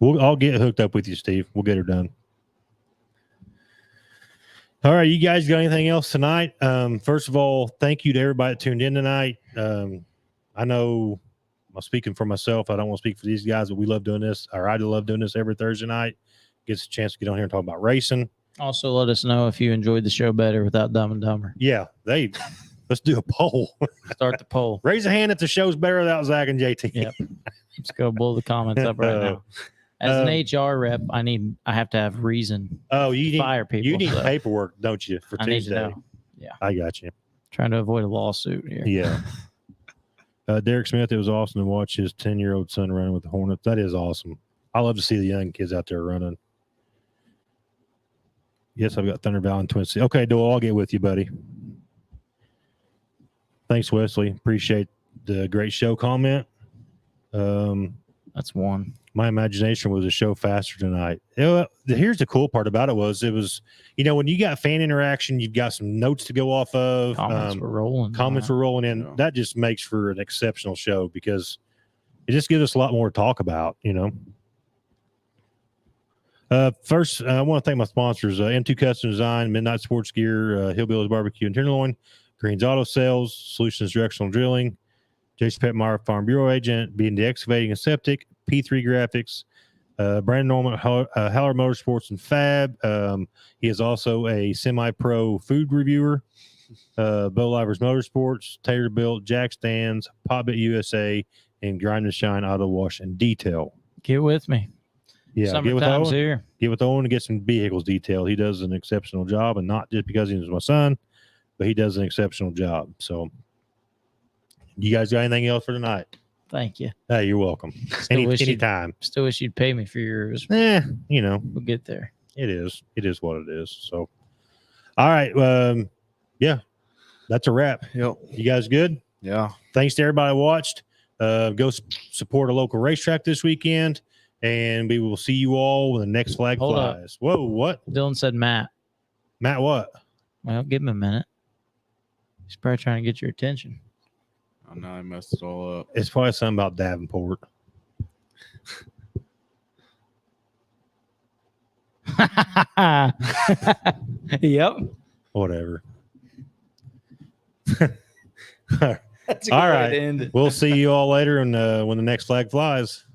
S1: I'll get hooked up with you, Steve. We'll get her done. All right, you guys got anything else tonight? First of all, thank you to everybody that tuned in tonight. I know I'm speaking for myself. I don't want to speak for these guys, but we love doing this. Or I love doing this every Thursday night. Gets a chance to get on here and talk about racing.
S3: Also, let us know if you enjoyed the show better without Dumb and Dumber.
S1: Yeah, let's do a poll.
S3: Start the poll.
S1: Raise a hand if the show's better without Zach and JT.
S3: Yep. Let's go blow the comments up right now. As an HR rep, I have to have reason
S1: Oh, you
S3: to
S1: need
S3: fire people.
S1: you need
S3: so
S1: paperwork, don't you, for
S3: I need to
S1: Tuesday?
S3: know. Yeah.
S1: I got you.
S3: Trying to avoid a lawsuit here.
S1: Yeah. Derek Smith, it was awesome to watch his 10-year-old son running with the Hornets. That is awesome. I love to see the young kids out there running. Yes, I've got Thunder Valley and Twin Cities. Okay, Doyle, I'll get with you, buddy. Thanks, Wesley. Appreciate the great show comment.
S3: That's one.
S1: My imagination was a show faster tonight. Here's the cool part about it was, when you got fan interaction, you've got some notes to go off of.
S3: Comments were rolling.
S1: Comments were rolling in.
S2: Yeah.
S1: That just makes for an exceptional show because it just gives us a lot more to talk about, First, I want to thank my sponsors, M2 Custom Design, Midnight Sports Gear, Hillbillies Barbecue and Tenderloin, Green's Auto Sales, Solutions Directional Drilling, Jason Petmeyer, Farm Bureau Agent, B&D Excavating and Septic, P3 Graphics, Brandon Norman, Haller Motorsports and Fab. He is also a semi-pro food reviewer. Bo Livers Motorsports, Taylor Built, Jack Stands, Popbit USA, and Grind and Shine Auto Wash and Detail.
S3: Get with me.
S1: Yeah, get with
S3: Summertime's
S1: Owen.
S3: here.
S1: Get with Owen and get some vehicles detailed. He does an exceptional job, and not just because he's my son, but he does an exceptional job. So, you guys got anything else for tonight?
S3: Thank you.
S1: Hey, you're welcome. Anytime.
S3: Still wish you'd pay me for yours.
S1: We'll
S3: get there.
S1: It is what it is. So, all right. Yeah, that's a wrap.
S2: Yep.
S1: You guys good?
S2: Yeah.
S1: Thanks to everybody who watched. Go support a local racetrack this weekend, and we will see you all when the next flag
S3: Hold up.
S1: flies. Whoa, what?
S3: Dylan said Matt.
S1: Matt, what?
S3: Well, give him a minute. He's probably trying to get your attention.
S2: Oh, no, I messed it all up.
S1: It's probably something about Davenport.
S3: Yep.
S1: Whatever.
S3: That's a good
S1: All
S3: way
S1: right.
S3: to end it.
S1: We'll see you all later when the next flag flies.